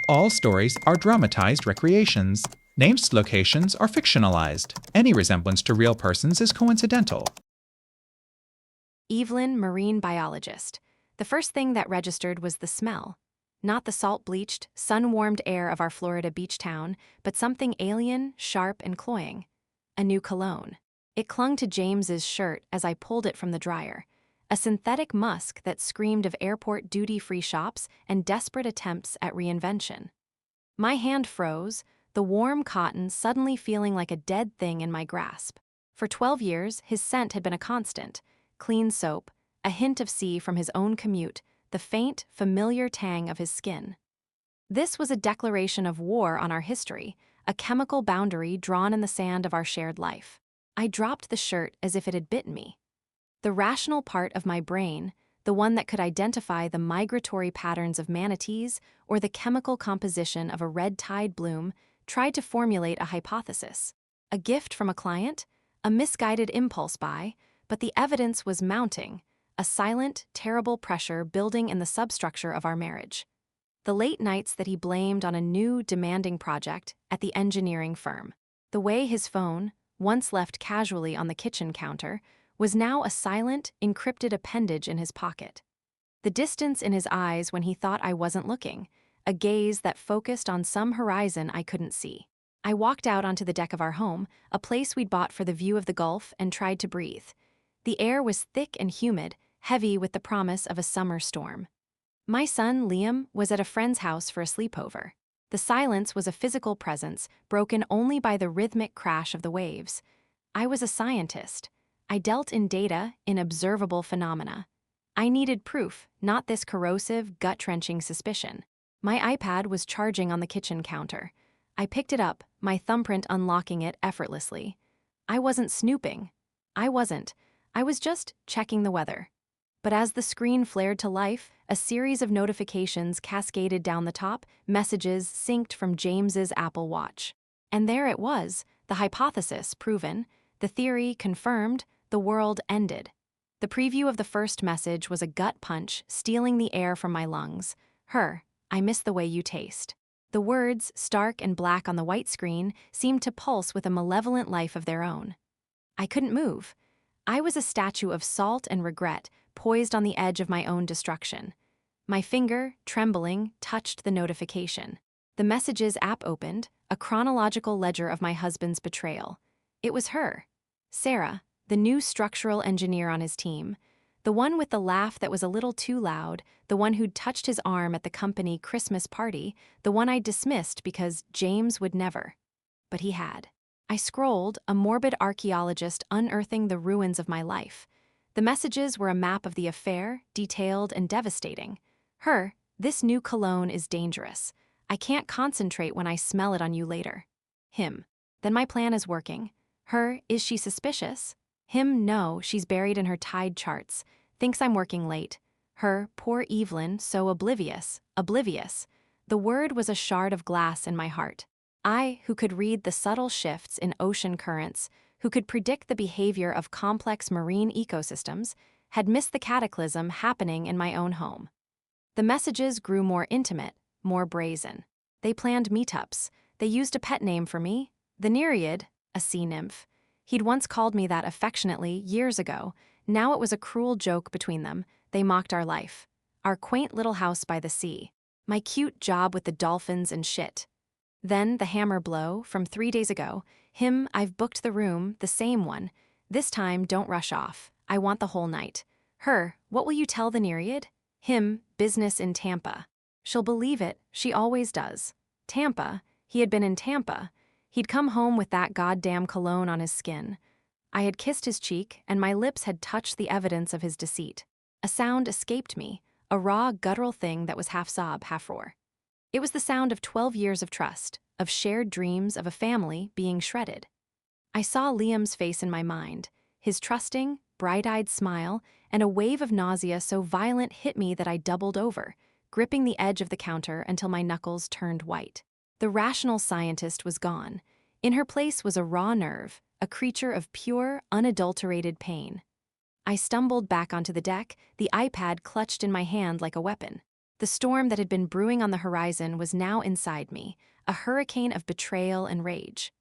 All stories are dramatized recreations. Named locations are fictionalized. Any resemblance to real persons is coincidental. Evelyn, marine biologist. The first thing that registered was the smell. Not the salt-bleached, sun-warmed air of our Florida beach town, but something alien, sharp, and cloying. A new cologne. It clung to James's shirt as I pulled it from the dryer. A synthetic musk that screamed of airport duty-free shops and desperate attempts at reinvention. My hand froze, the warm cotton suddenly feeling like a dead thing in my grasp. For 12 years, his scent had been a constant. Clean soap, a hint of sea from his own commute, the faint, familiar tang of his skin. This was a declaration of war on our history, a chemical boundary drawn in the sand of our shared life. I dropped the shirt as if it had bitten me. The rational part of my brain, the one that could identify the migratory patterns of manatees or the chemical composition of a red tide bloom, tried to formulate a hypothesis. A gift from a client? A misguided impulse buy? But the evidence was mounting, a silent, terrible pressure building in the substructure of our marriage. The late nights that he blamed on a new, demanding project at the engineering firm. The way his phone, once left casually on the kitchen counter, was now a silent, encrypted appendage in his pocket. The distance in his eyes when he thought I wasn't looking, a gaze that focused on some horizon I couldn't see. I walked out onto the deck of our home, a place we'd bought for the view of the Gulf, and tried to breathe. The air was thick and humid, heavy with the promise of a summer storm. My son, Liam, was at a friend's house for a sleepover. The silence was a physical presence, broken only by the rhythmic crash of the waves. I was a scientist. I dealt in data, in observable phenomena. I needed proof, not this corrosive, gut-wrenching suspicion. My iPad was charging on the kitchen counter. I picked it up, my thumbprint unlocking it effortlessly. I wasn't snooping. I was just checking the weather. But as the screen flared to life, a series of notifications cascaded down the top, messages synced from James's Apple Watch. And there it was, the hypothesis proven, the theory confirmed, the world ended. The preview of the first message was a gut punch, stealing the air from my lungs. I miss the way you taste. The words, stark and black on the white screen, seemed to pulse with a malevolent life of their own. I couldn't move. I was a statue of salt and regret, poised on the edge of my own destruction. My finger, trembling, touched the notification. The Messages app opened, a chronological ledger of my husband's betrayal. It was her. Sarah, the new structural engineer on his team. The one with the laugh that was a little too loud, the one who'd touched his arm at the company Christmas party, the one I dismissed because James would never. But he had. I scrolled, a morbid archaeologist unearthing the ruins of my life. The messages were a map of the affair, detailed and devastating. This new cologne is dangerous. I can't concentrate when I smell it on you later. Him, then my plan is working. Is she suspicious? Him, no, she's buried in her tide charts, thinks I'm working late. Poor Evelyn, so oblivious. The word was a shard of glass in my heart. I, who could read the subtle shifts in ocean currents, who could predict the behavior of complex marine ecosystems, had missed the cataclysm happening in my own home. The messages grew more intimate, more brazen. They planned meetups. They used a pet name for me, the Nereid, a sea nymph. He'd once called me that affectionately years ago. Now it was a cruel joke between them. They mocked our life. Our quaint little house by the sea. My cute job with the dolphins and shit. Then the hammer blow from 3 days ago. I've booked the room, the same one. This time, don't rush off. I want the whole night. What will you tell the Nereid? Business in Tampa. She'll believe it, she always does. Tampa, he had been in Tampa. He'd come home with that goddamn cologne on his skin. I had kissed his cheek, and my lips had touched the evidence of his deceit. A sound escaped me, a raw, guttural thing that was half sob, half roar. It was the sound of 12 years of trust, of shared dreams of a family being shredded. I saw Liam's face in my mind, his trusting, bright-eyed smile, and a wave of nausea so violent hit me that I doubled over, gripping the edge of the counter until my knuckles turned white. The rational scientist was gone. In her place was a raw nerve, a creature of pure, unadulterated pain. I stumbled back onto the deck, the iPad clutched in my hand like a weapon. The storm that had been brewing on the horizon was now inside me, a hurricane of betrayal and rage.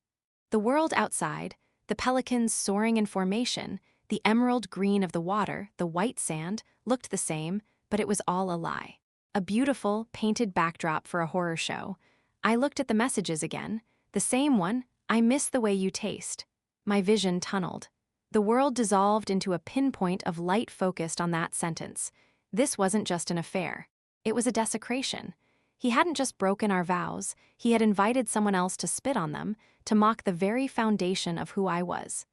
The world outside, the pelicans soaring in formation, the emerald green of the water, the white sand, looked the same, but it was all a lie. A beautiful, painted backdrop for a horror show. I looked at the messages again. The same one, "I miss the way you taste." My vision tunneled. The world dissolved into a pinpoint of light focused on that sentence. This wasn't just an affair. It was a desecration. He hadn't just broken our vows, he had invited someone else to spit on them, to mock the very foundation of who I was.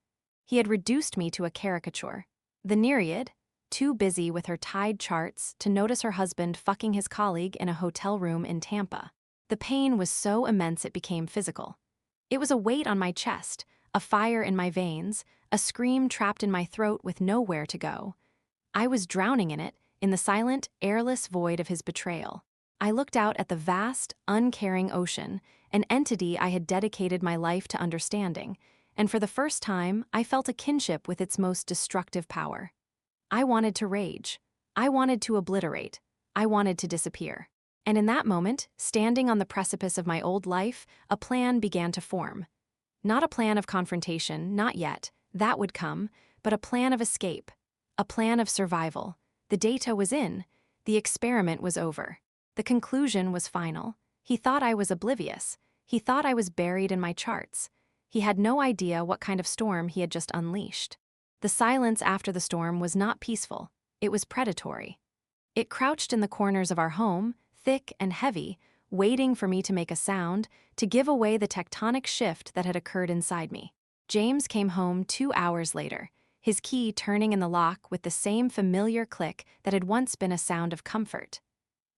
He had reduced me to a caricature. The Nereid, too busy with her tide charts to notice her husband fucking his colleague in a hotel room in Tampa. The pain was so immense it became physical. It was a weight on my chest, a fire in my veins, a scream trapped in my throat with nowhere to go. I was drowning in it, in the silent, airless void of his betrayal. I looked out at the vast, uncaring ocean, an entity I had dedicated my life to understanding, and for the first time, I felt a kinship with its most destructive power. I wanted to rage. I wanted to obliterate. I wanted to disappear. And in that moment, standing on the precipice of my old life, a plan began to form. Not a plan of confrontation, not yet, that would come, but a plan of escape, a plan of survival. The data was in, the experiment was over. The conclusion was final. He thought I was oblivious. He thought I was buried in my charts. He had no idea what kind of storm he had just unleashed. The silence after the storm was not peaceful. It was predatory. It crouched in the corners of our home, thick and heavy, waiting for me to make a sound, to give away the tectonic shift that had occurred inside me. James came home 2 hours later, his key turning in the lock with the same familiar click that had once been a sound of comfort.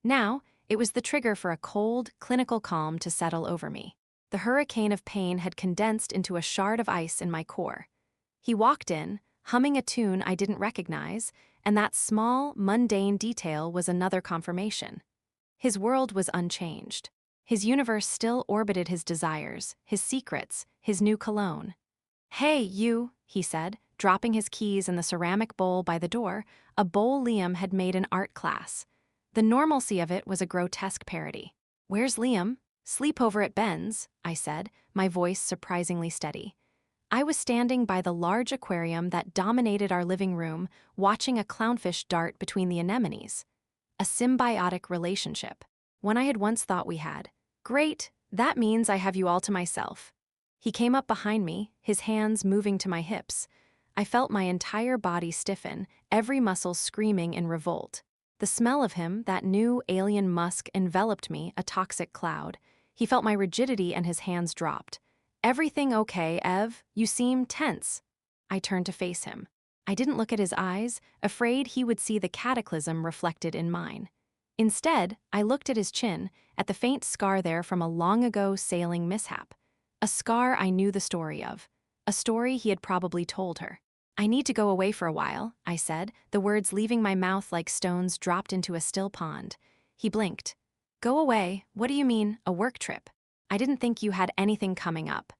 Now, it was the trigger for a cold, clinical calm to settle over me. The hurricane of pain had condensed into a shard of ice in my core. He walked in, humming a tune I didn't recognize, and that small, mundane detail was another confirmation. His world was unchanged. His universe still orbited his desires, his secrets, his new cologne. "Hey, you," he said, dropping his keys in the ceramic bowl by the door, a bowl Liam had made in art class. The normalcy of it was a grotesque parody. "Where's Liam?" "Sleepover at Ben's," I said, my voice surprisingly steady. I was standing by the large aquarium that dominated our living room, watching a clownfish dart between the anemones. A symbiotic relationship, one I had once thought we had. "Great, that means I have you all to myself." He came up behind me, his hands moving to my hips. I felt my entire body stiffen, every muscle screaming in revolt. The smell of him, that new alien musk, enveloped me, a toxic cloud. He felt my rigidity and his hands dropped. "Everything okay, Ev? You seem tense." I turned to face him. I didn't look at his eyes, afraid he would see the cataclysm reflected in mine. Instead, I looked at his chin, at the faint scar there from a long-ago sailing mishap. A scar I knew the story of. A story he had probably told her. "I need to go away for a while," I said, the words leaving my mouth like stones dropped into a still pond. He blinked. "Go away? What do you mean, a work trip? I didn't think you had anything coming up."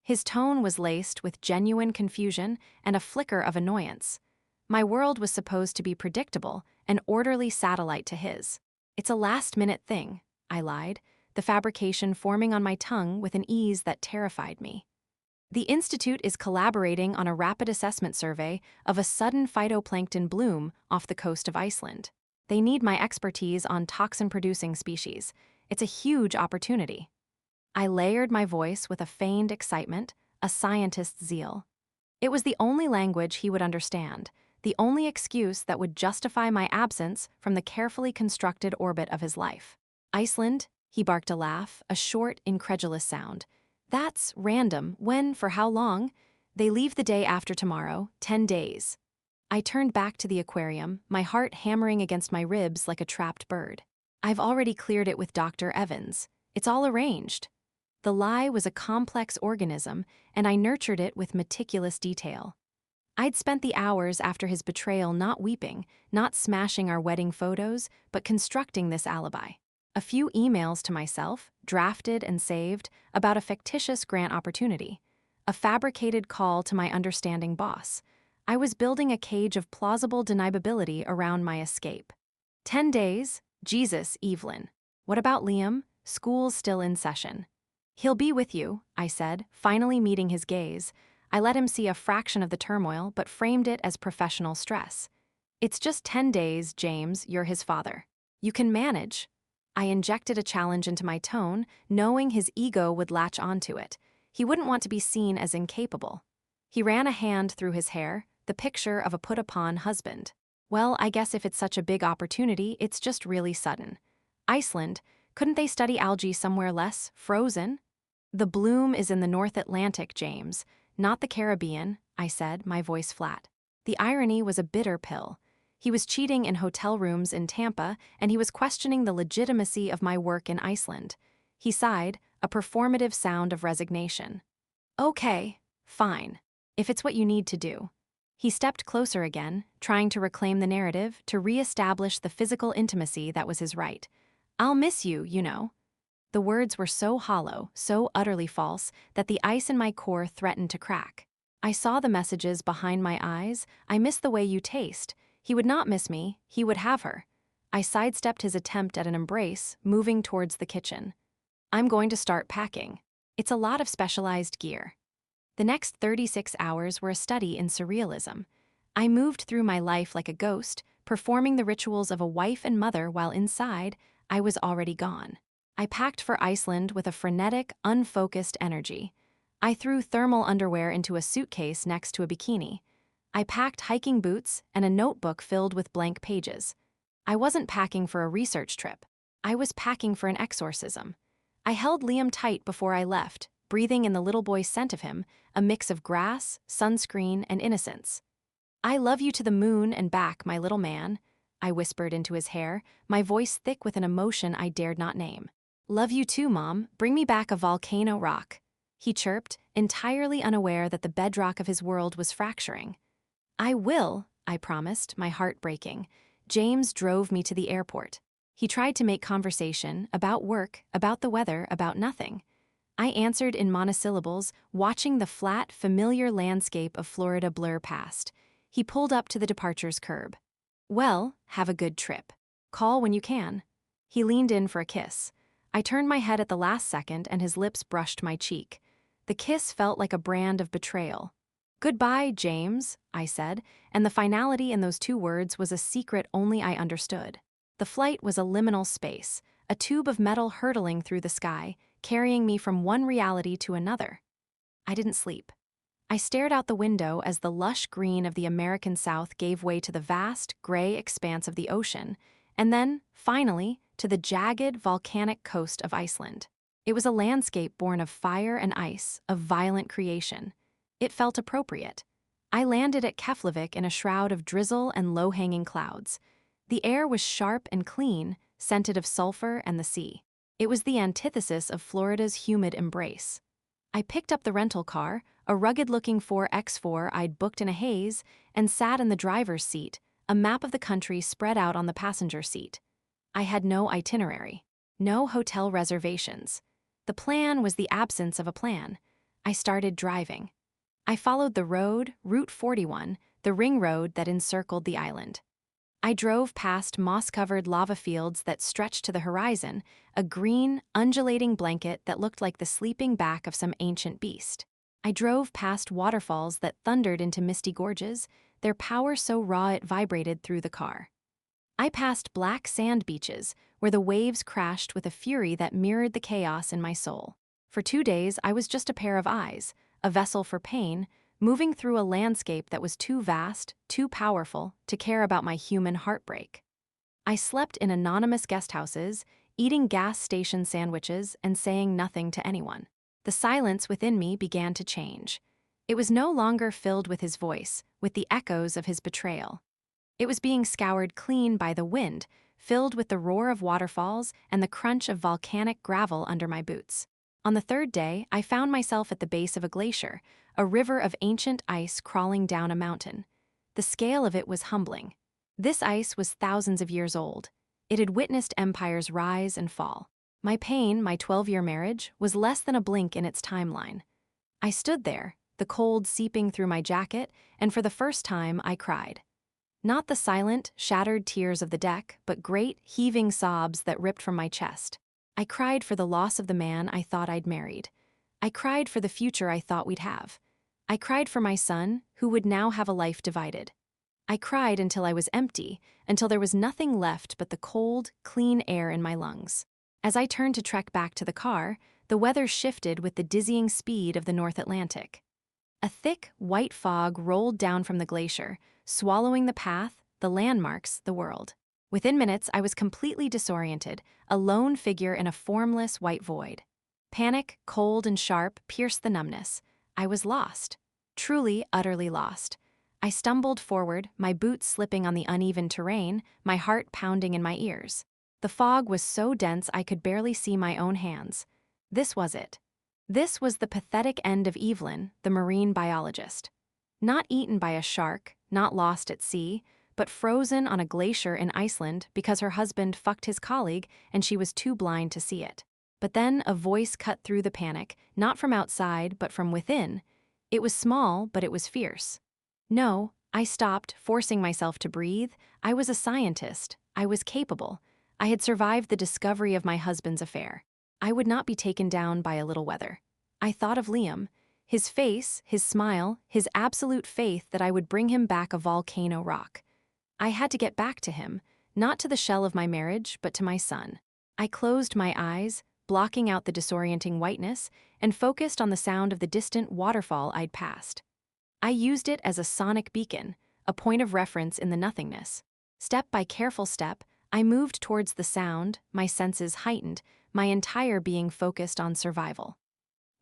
His tone was laced with genuine confusion and a flicker of annoyance. My world was supposed to be predictable, an orderly satellite to his. "It's a last-minute thing," I lied, the fabrication forming on my tongue with an ease that terrified me. "The Institute is collaborating on a rapid assessment survey of a sudden phytoplankton bloom off the coast of Iceland. They need my expertise on toxin-producing species. It's a huge opportunity." I layered my voice with a feigned excitement, a scientist's zeal. It was the only language he would understand, the only excuse that would justify my absence from the carefully constructed orbit of his life. "Iceland?" He barked a laugh, a short, incredulous sound. "That's random. When, for how long?" "They leave the day after tomorrow, 10 days. I turned back to the aquarium, my heart hammering against my ribs like a trapped bird. "I've already cleared it with Dr. Evans. It's all arranged." The lie was a complex organism, and I nurtured it with meticulous detail. I'd spent the hours after his betrayal not weeping, not smashing our wedding photos, but constructing this alibi. A few emails to myself, drafted and saved, about a fictitious grant opportunity. A fabricated call to my understanding boss. I was building a cage of plausible deniability around my escape. 10 days, Jesus, Evelyn. What about Liam? School's still in session. He'll be with you, I said, finally meeting his gaze. I let him see a fraction of the turmoil, but framed it as professional stress. It's just 10 days, James, you're his father. You can manage. I injected a challenge into my tone, knowing his ego would latch onto it. He wouldn't want to be seen as incapable. He ran a hand through his hair, the picture of a put-upon husband. Well, I guess if it's such a big opportunity, it's just really sudden. Iceland, couldn't they study algae somewhere less frozen? The bloom is in the North Atlantic, James, not the Caribbean, I said, my voice flat. The irony was a bitter pill. He was cheating in hotel rooms in Tampa, and he was questioning the legitimacy of my work in Iceland. He sighed, a performative sound of resignation. Okay, fine, if it's what you need to do. He stepped closer again, trying to reclaim the narrative, to re-establish the physical intimacy that was his right. I'll miss you, you know. The words were so hollow, so utterly false, that the ice in my core threatened to crack. I saw the messages behind my eyes. I miss the way you taste. He would not miss me, he would have her. I sidestepped his attempt at an embrace, moving towards the kitchen. I'm going to start packing. It's a lot of specialized gear. The next 36 hours were a study in surrealism. I moved through my life like a ghost, performing the rituals of a wife and mother while inside, I was already gone. I packed for Iceland with a frenetic, unfocused energy. I threw thermal underwear into a suitcase next to a bikini. I packed hiking boots and a notebook filled with blank pages. I wasn't packing for a research trip. I was packing for an exorcism. I held Liam tight before I left, breathing in the little boy's scent of him, a mix of grass, sunscreen, and innocence. I love you to the moon and back, my little man, I whispered into his hair, my voice thick with an emotion I dared not name. Love you too, Mom. Bring me back a volcano rock. He chirped, entirely unaware that the bedrock of his world was fracturing. I will, I promised, my heart breaking. James drove me to the airport. He tried to make conversation, about work, about the weather, about nothing. I answered in monosyllables, watching the flat, familiar landscape of Florida blur past. He pulled up to the departure's curb. Well, have a good trip. Call when you can. He leaned in for a kiss. I turned my head at the last second and his lips brushed my cheek. The kiss felt like a brand of betrayal. Goodbye, James, I said, and the finality in those two words was a secret only I understood. The flight was a liminal space, a tube of metal hurtling through the sky, carrying me from one reality to another. I didn't sleep. I stared out the window as the lush green of the American South gave way to the vast, gray expanse of the ocean, and then, finally, to the jagged, volcanic coast of Iceland. It was a landscape born of fire and ice, of violent creation. It felt appropriate. I landed at Keflavik in a shroud of drizzle and low-hanging clouds. The air was sharp and clean, scented of sulfur and the sea. It was the antithesis of Florida's humid embrace. I picked up the rental car, a rugged-looking 4x4 I'd booked in a haze, and sat in the driver's seat, a map of the country spread out on the passenger seat. I had no itinerary, no hotel reservations. The plan was the absence of a plan. I started driving. I followed the road, Route 41, the ring road that encircled the island. I drove past moss-covered lava fields that stretched to the horizon, a green, undulating blanket that looked like the sleeping back of some ancient beast. I drove past waterfalls that thundered into misty gorges, their power so raw it vibrated through the car. I passed black sand beaches, where the waves crashed with a fury that mirrored the chaos in my soul. For 2 days, I was just a pair of eyes, a vessel for pain, moving through a landscape that was too vast, too powerful, to care about my human heartbreak. I slept in anonymous guest houses, eating gas station sandwiches and saying nothing to anyone. The silence within me began to change. It was no longer filled with his voice, with the echoes of his betrayal. It was being scoured clean by the wind, filled with the roar of waterfalls and the crunch of volcanic gravel under my boots. On the 3rd day, I found myself at the base of a glacier, a river of ancient ice crawling down a mountain. The scale of it was humbling. This ice was thousands of years old. It had witnessed empires rise and fall. My pain, my 12-year marriage, was less than a blink in its timeline. I stood there, the cold seeping through my jacket, and for the first time I cried. Not the silent, shattered tears of the deck, but great, heaving sobs that ripped from my chest. I cried for the loss of the man I thought I'd married. I cried for the future I thought we'd have. I cried for my son, who would now have a life divided. I cried until I was empty, until there was nothing left but the cold, clean air in my lungs. As I turned to trek back to the car, the weather shifted with the dizzying speed of the North Atlantic. A thick, white fog rolled down from the glacier, swallowing the path, the landmarks, the world. Within minutes, I was completely disoriented, a lone figure in a formless white void. Panic, cold and sharp, pierced the numbness. I was lost. Truly, utterly lost. I stumbled forward, my boots slipping on the uneven terrain, my heart pounding in my ears. The fog was so dense I could barely see my own hands. This was it. This was the pathetic end of Evelyn, the marine biologist. Not eaten by a shark, not lost at sea, but frozen on a glacier in Iceland because her husband fucked his colleague and she was too blind to see it. But then a voice cut through the panic, not from outside, but from within. It was small, but it was fierce. No, I stopped, forcing myself to breathe. I was a scientist. I was capable. I had survived the discovery of my husband's affair. I would not be taken down by a little weather. I thought of Liam, his face, his smile, his absolute faith that I would bring him back a volcano rock. I had to get back to him, not to the shell of my marriage, but to my son. I closed my eyes, blocking out the disorienting whiteness, and focused on the sound of the distant waterfall I'd passed. I used it as a sonic beacon, a point of reference in the nothingness. Step by careful step, I moved towards the sound, my senses heightened, my entire being focused on survival.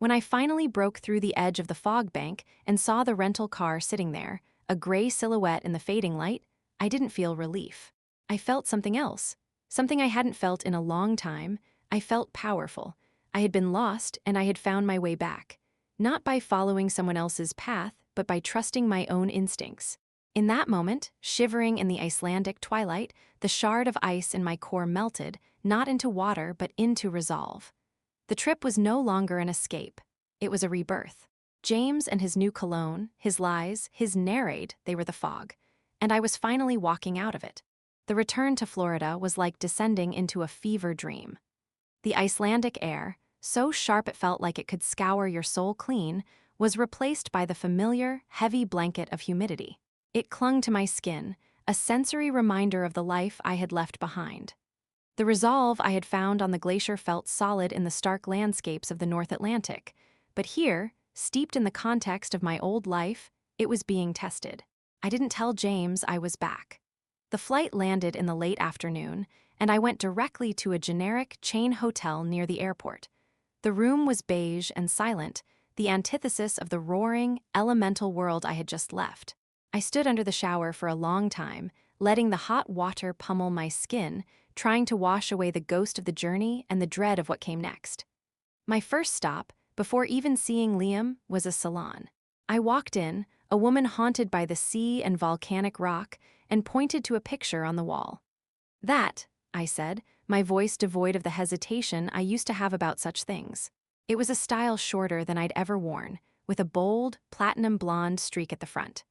When I finally broke through the edge of the fog bank and saw the rental car sitting there, a gray silhouette in the fading light, I didn't feel relief. I felt something else, something I hadn't felt in a long time. I felt powerful. I had been lost and I had found my way back, not by following someone else's path, but by trusting my own instincts. In that moment, shivering in the Icelandic twilight, the shard of ice in my core melted, not into water, but into resolve. The trip was no longer an escape. It was a rebirth. James and his new cologne, his lies, his narrate, they were the fog. And I was finally walking out of it. The return to Florida was like descending into a fever dream. The Icelandic air, so sharp it felt like it could scour your soul clean, was replaced by the familiar, heavy blanket of humidity. It clung to my skin, a sensory reminder of the life I had left behind. The resolve I had found on the glacier felt solid in the stark landscapes of the North Atlantic, but here, steeped in the context of my old life, it was being tested. I didn't tell James I was back. The flight landed in the late afternoon, and I went directly to a generic chain hotel near the airport. The room was beige and silent, the antithesis of the roaring, elemental world I had just left. I stood under the shower for a long time, letting the hot water pummel my skin, trying to wash away the ghost of the journey and the dread of what came next. My first stop, before even seeing Liam, was a salon. I walked in, a woman haunted by the sea and volcanic rock, and pointed to a picture on the wall. "That," I said, my voice devoid of the hesitation I used to have about such things. It was a style shorter than I'd ever worn, with a bold, platinum blonde streak at the front.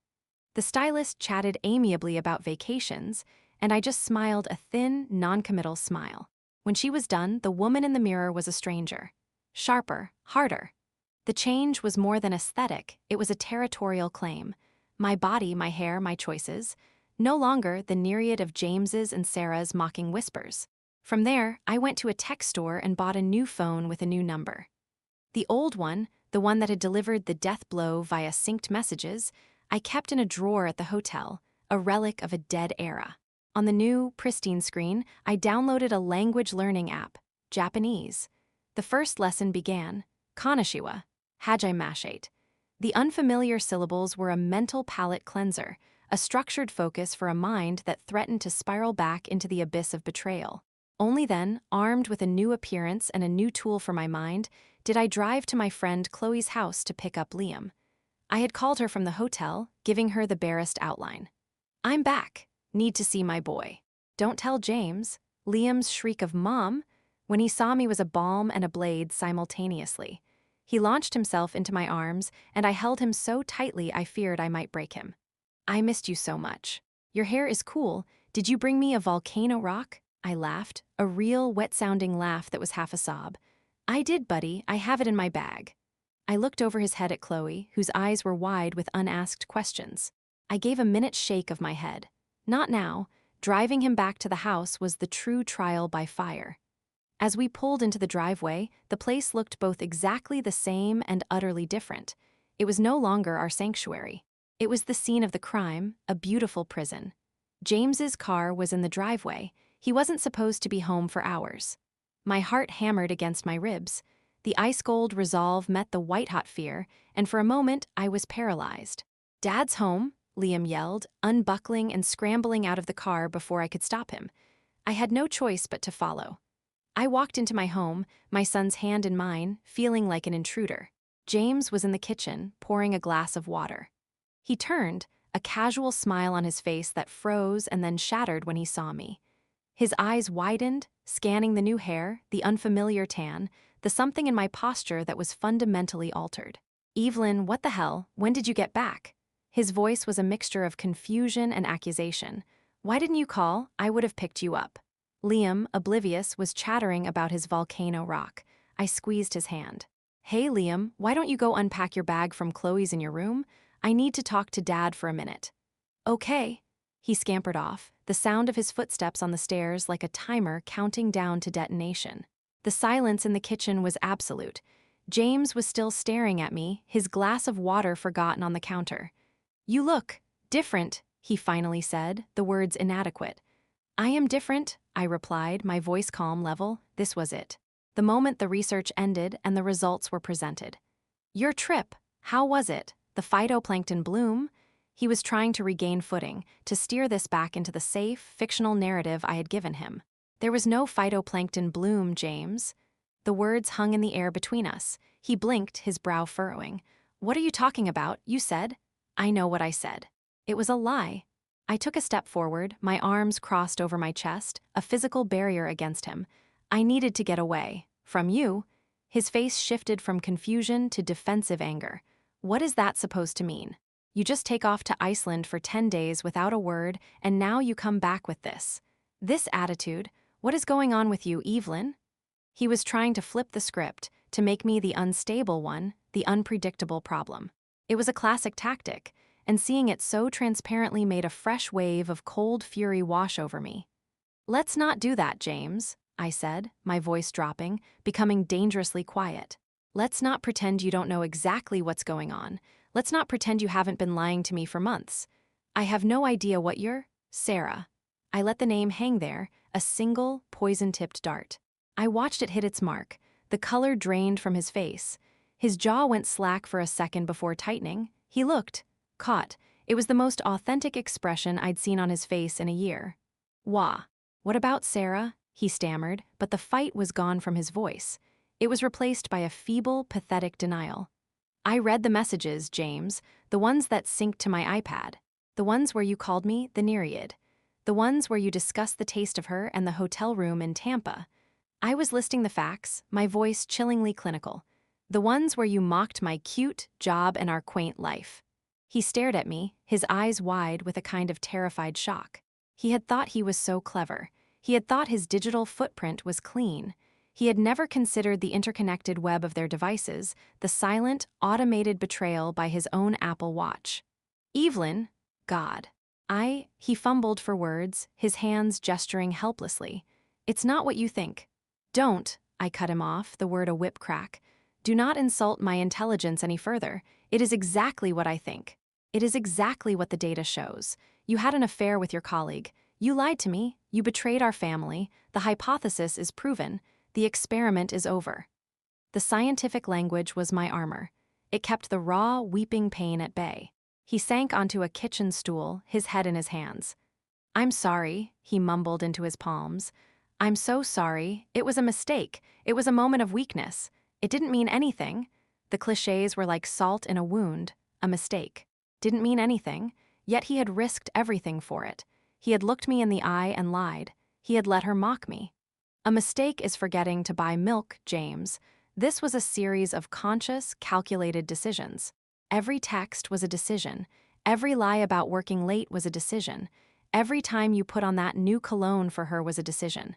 The stylist chatted amiably about vacations, and I just smiled a thin, non-committal smile. When she was done, the woman in the mirror was a stranger. Sharper, harder. The change was more than aesthetic, it was a territorial claim. My body, my hair, my choices. No longer the nereid of James's and Sarah's mocking whispers. From there, I went to a tech store and bought a new phone with a new number. The old one, the one that had delivered the death blow via synced messages, I kept in a drawer at the hotel, a relic of a dead era. On the new, pristine screen, I downloaded a language learning app, Japanese. The first lesson began, Konnichiwa, Hajimashite. The unfamiliar syllables were a mental palate cleanser, a structured focus for a mind that threatened to spiral back into the abyss of betrayal. Only then, armed with a new appearance and a new tool for my mind, did I drive to my friend Chloe's house to pick up Liam. I had called her from the hotel, giving her the barest outline. "I'm back. Need to see my boy. Don't tell James." Liam's shriek of "Mom," when he saw me, was a balm and a blade simultaneously. He launched himself into my arms, and I held him so tightly I feared I might break him. "I missed you so much." Your hair is cool. Did you bring me a volcano rock? I laughed, a real, wet-sounding laugh that was half a sob. I did, buddy. I have it in my bag. I looked over his head at Chloe, whose eyes were wide with unasked questions. I gave a minute shake of my head. Not now. Driving him back to the house was the true trial by fire. As we pulled into the driveway, the place looked both exactly the same and utterly different. It was no longer our sanctuary. It was the scene of the crime, a beautiful prison. James's car was in the driveway. He wasn't supposed to be home for hours. My heart hammered against my ribs. The ice-cold resolve met the white-hot fear, and for a moment I was paralyzed. "Dad's home," Liam yelled, unbuckling and scrambling out of the car before I could stop him. I had no choice but to follow. I walked into my home, my son's hand in mine, feeling like an intruder. James was in the kitchen, pouring a glass of water. He turned, a casual smile on his face that froze and then shattered when he saw me. His eyes widened, scanning the new hair, the unfamiliar tan, the something in my posture that was fundamentally altered. "Evelyn, what the hell? When did you get back?" His voice was a mixture of confusion and accusation. "Why didn't you call? I would have picked you up." Liam, oblivious, was chattering about his volcano rock. I squeezed his hand. "Hey, Liam, why don't you go unpack your bag from Chloe's in your room? I need to talk to Dad for a minute." "Okay." He scampered off, the sound of his footsteps on the stairs like a timer counting down to detonation. The silence in the kitchen was absolute. James was still staring at me, his glass of water forgotten on the counter. "You look different," he finally said, the words inadequate. "I am different," I replied, my voice calm, level. This was it. The moment the research ended and the results were presented. "Your trip, how was it? The phytoplankton bloom?" He was trying to regain footing, to steer this back into the safe, fictional narrative I had given him. "There was no phytoplankton bloom, James." The words hung in the air between us. He blinked, his brow furrowing. "What are you talking about? You said—" "I know what I said. It was a lie." I took a step forward, my arms crossed over my chest, a physical barrier against him. "I needed to get away. From you." His face shifted from confusion to defensive anger. "What is that supposed to mean? You just take off to Iceland for 10 days without a word, and now you come back with this. This attitude. What is going on with you, Evelyn?" He was trying to flip the script, to make me the unstable one, the unpredictable problem. It was a classic tactic, and seeing it so transparently made a fresh wave of cold fury wash over me. "Let's not do that, James," I said, my voice dropping, becoming dangerously quiet. "Let's not pretend you don't know exactly what's going on. Let's not pretend you haven't been lying to me for months. I have no idea what you're—" "Sarah." I let the name hang there, a single, poison-tipped dart. I watched it hit its mark. The color drained from his face. His jaw went slack for a second before tightening. He looked caught. It was the most authentic expression I'd seen on his face in a year. "Wah. What about Sarah?" he stammered, but the fight was gone from his voice. It was replaced by a feeble, pathetic denial. "I read the messages, James, the ones that synced to my iPad. The ones where you called me the Nereid. The ones where you discussed the taste of her and the hotel room in Tampa. I was listing the facts, my voice chillingly clinical. The ones where you mocked my cute job and our quaint life." He stared at me, his eyes wide with a kind of terrified shock. He had thought he was so clever. He had thought his digital footprint was clean. He had never considered the interconnected web of their devices, the silent, automated betrayal by his own Apple Watch. "Evelyn, God." He fumbled for words, his hands gesturing helplessly. "It's not what you think." "Don't," I cut him off, the word a whip crack. "Do not insult my intelligence any further. It is exactly what I think. It is exactly what the data shows. You had an affair with your colleague. You lied to me. You betrayed our family. The hypothesis is proven. The experiment is over." The scientific language was my armor. It kept the raw, weeping pain at bay. He sank onto a kitchen stool, his head in his hands. "I'm sorry," he mumbled into his palms. "I'm so sorry. It was a mistake. It was a moment of weakness. It didn't mean anything." The clichés were like salt in a wound. A mistake. Didn't mean anything, yet he had risked everything for it. He had looked me in the eye and lied. He had let her mock me. A mistake is forgetting to buy milk, James. This was a series of conscious, calculated decisions. Every text was a decision. Every lie about working late was a decision. Every time you put on that new cologne for her was a decision.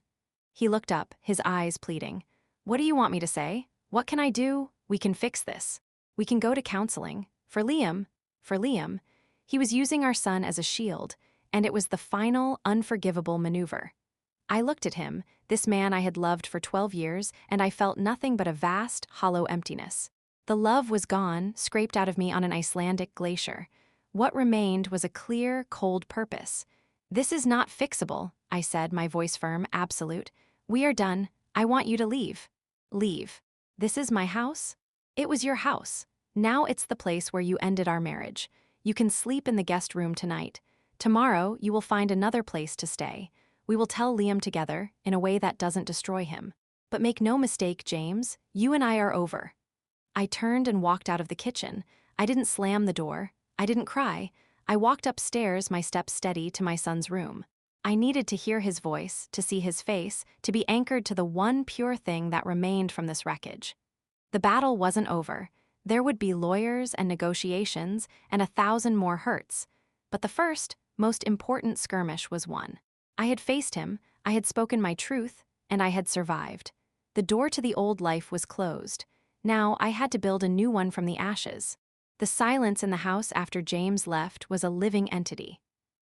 He looked up, his eyes pleading. What do you want me to say? What can I do? We can fix this. We can go to counseling. For Liam, he was using our son as a shield, and it was the final, unforgivable maneuver. I looked at him, this man I had loved for 12 years, and I felt nothing but a vast, hollow emptiness. The love was gone, scraped out of me on an Icelandic glacier. What remained was a clear, cold purpose. This is not fixable, I said, my voice firm, absolute. We are done. I want you to leave. Leave. This is my house? It was your house. Now it's the place where you ended our marriage. You can sleep in the guest room tonight. Tomorrow, you will find another place to stay. We will tell Liam together, in a way that doesn't destroy him. But make no mistake, James, you and I are over. I turned and walked out of the kitchen. I didn't slam the door. I didn't cry. I walked upstairs, my steps steady, to my son's room. I needed to hear his voice, to see his face, to be anchored to the one pure thing that remained from this wreckage. The battle wasn't over. There would be lawyers and negotiations and 1,000 more hurts. But the first, most important skirmish was won. I had faced him, I had spoken my truth, and I had survived. The door to the old life was closed. Now I had to build a new one from the ashes. The silence in the house after James left was a living entity.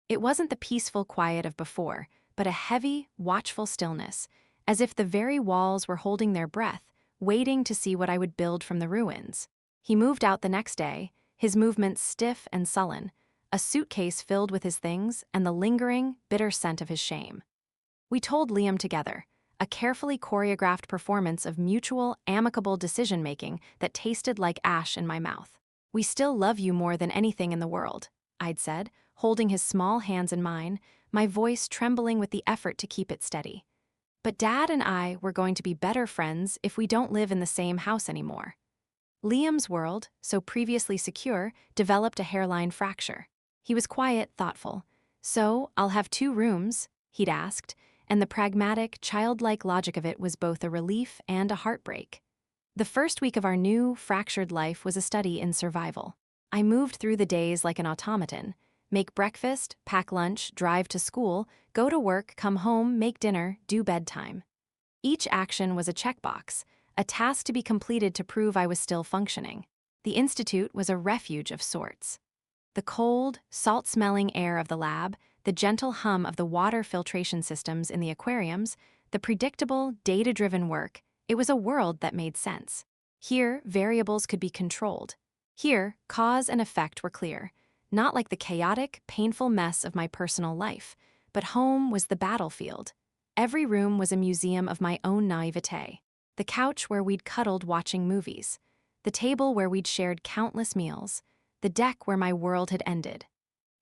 It wasn't the peaceful quiet of before, but a heavy, watchful stillness, as if the very walls were holding their breath, waiting to see what I would build from the ruins. He moved out the next day, his movements stiff and sullen, a suitcase filled with his things and the lingering, bitter scent of his shame. We told Liam together, a carefully choreographed performance of mutual, amicable decision-making that tasted like ash in my mouth. We still love you more than anything in the world, I'd said, holding his small hands in mine, my voice trembling with the effort to keep it steady. But Dad and I were going to be better friends if we don't live in the same house anymore. Liam's world, so previously secure, developed a hairline fracture. He was quiet, thoughtful. So, I'll have 2 rooms, he'd asked, and the pragmatic, childlike logic of it was both a relief and a heartbreak. The first week of our new, fractured life was a study in survival. I moved through the days like an automaton. Make breakfast, pack lunch, drive to school, go to work, come home, make dinner, do bedtime. Each action was a checkbox, a task to be completed to prove I was still functioning. The institute was a refuge of sorts. The cold, salt-smelling air of the lab, the gentle hum of the water filtration systems in the aquariums, the predictable, data-driven work, it was a world that made sense. Here, variables could be controlled. Here, cause and effect were clear, not like the chaotic, painful mess of my personal life, but home was the battlefield. Every room was a museum of my own naivete. The couch where we'd cuddled watching movies, the table where we'd shared countless meals, the deck where my world had ended.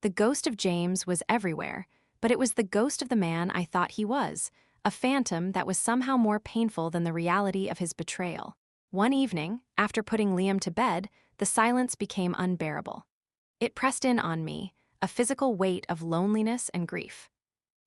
The ghost of James was everywhere, but it was the ghost of the man I thought he was, a phantom that was somehow more painful than the reality of his betrayal. One evening, after putting Liam to bed, the silence became unbearable. It pressed in on me, a physical weight of loneliness and grief.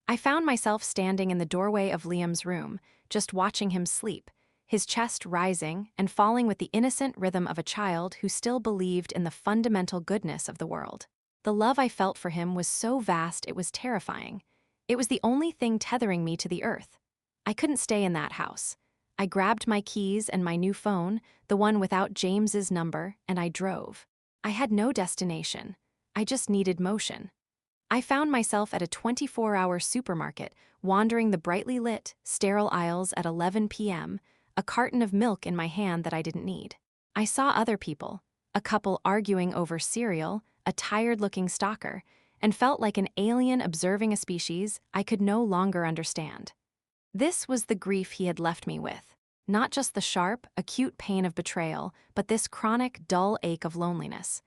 I found myself standing in the doorway of Liam's room, just watching him sleep, his chest rising and falling with the innocent rhythm of a child who still believed in the fundamental goodness of the world. The love I felt for him was so vast it was terrifying. It was the only thing tethering me to the earth. I couldn't stay in that house. I grabbed my keys and my new phone, the one without James's number, and I drove. I had no destination. I just needed motion. I found myself at a 24-hour supermarket, wandering the brightly lit, sterile aisles at 11 p.m., a carton of milk in my hand that I didn't need. I saw other people, a couple arguing over cereal, a tired-looking stalker, and felt like an alien observing a species I could no longer understand. This was the grief he had left me with. Not just the sharp, acute pain of betrayal, but this chronic, dull ache of loneliness.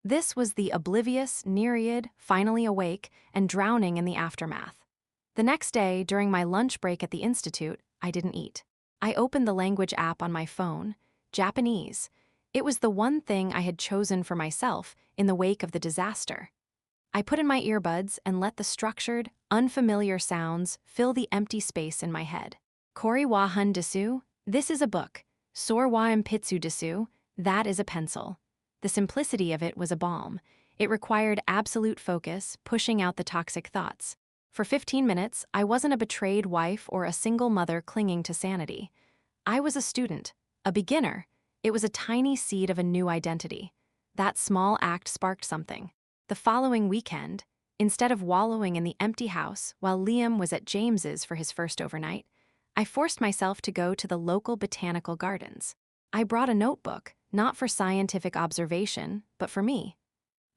This was the oblivious, nereid, finally awake, and drowning in the aftermath. The next day, during my lunch break at the institute, I didn't eat. I opened the language app on my phone, Japanese. It was the one thing I had chosen for myself in the wake of the disaster. I put in my earbuds and let the structured, unfamiliar sounds fill the empty space in my head. Kori wa hun desu, this is a book. Sor wa impitsu desu, that is a pencil. The simplicity of it was a balm. It required absolute focus, pushing out the toxic thoughts. For 15 minutes, I wasn't a betrayed wife or a single mother clinging to sanity. I was a student, a beginner. It was a tiny seed of a new identity. That small act sparked something. The following weekend, instead of wallowing in the empty house while Liam was at James's for his first overnight, I forced myself to go to the local botanical gardens. I brought a notebook, not for scientific observation, but for me.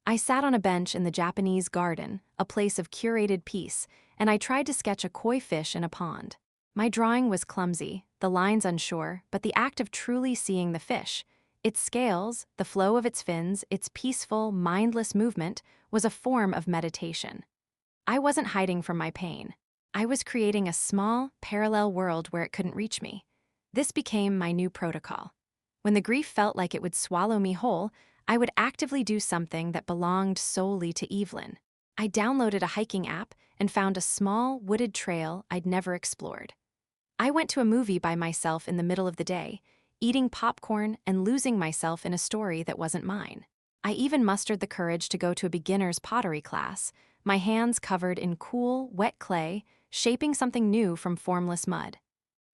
I sat on a bench in the Japanese garden, a place of curated peace, and I tried to sketch a koi fish in a pond. My drawing was clumsy, the lines unsure, but the act of truly seeing the fish, its scales, the flow of its fins, its peaceful, mindless movement, was a form of meditation. I wasn't hiding from my pain. I was creating a small, parallel world where it couldn't reach me. This became my new protocol. When the grief felt like it would swallow me whole, I would actively do something that belonged solely to Evelyn. I downloaded a hiking app and found a small, wooded trail I'd never explored. I went to a movie by myself in the middle of the day, eating popcorn and losing myself in a story that wasn't mine. I even mustered the courage to go to a beginner's pottery class, my hands covered in cool, wet clay, shaping something new from formless mud.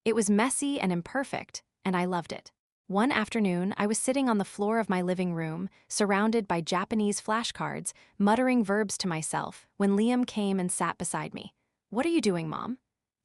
It was messy and imperfect, and I loved it. One afternoon, I was sitting on the floor of my living room, surrounded by Japanese flashcards, muttering verbs to myself, when Liam came and sat beside me. "What are you doing, Mom?"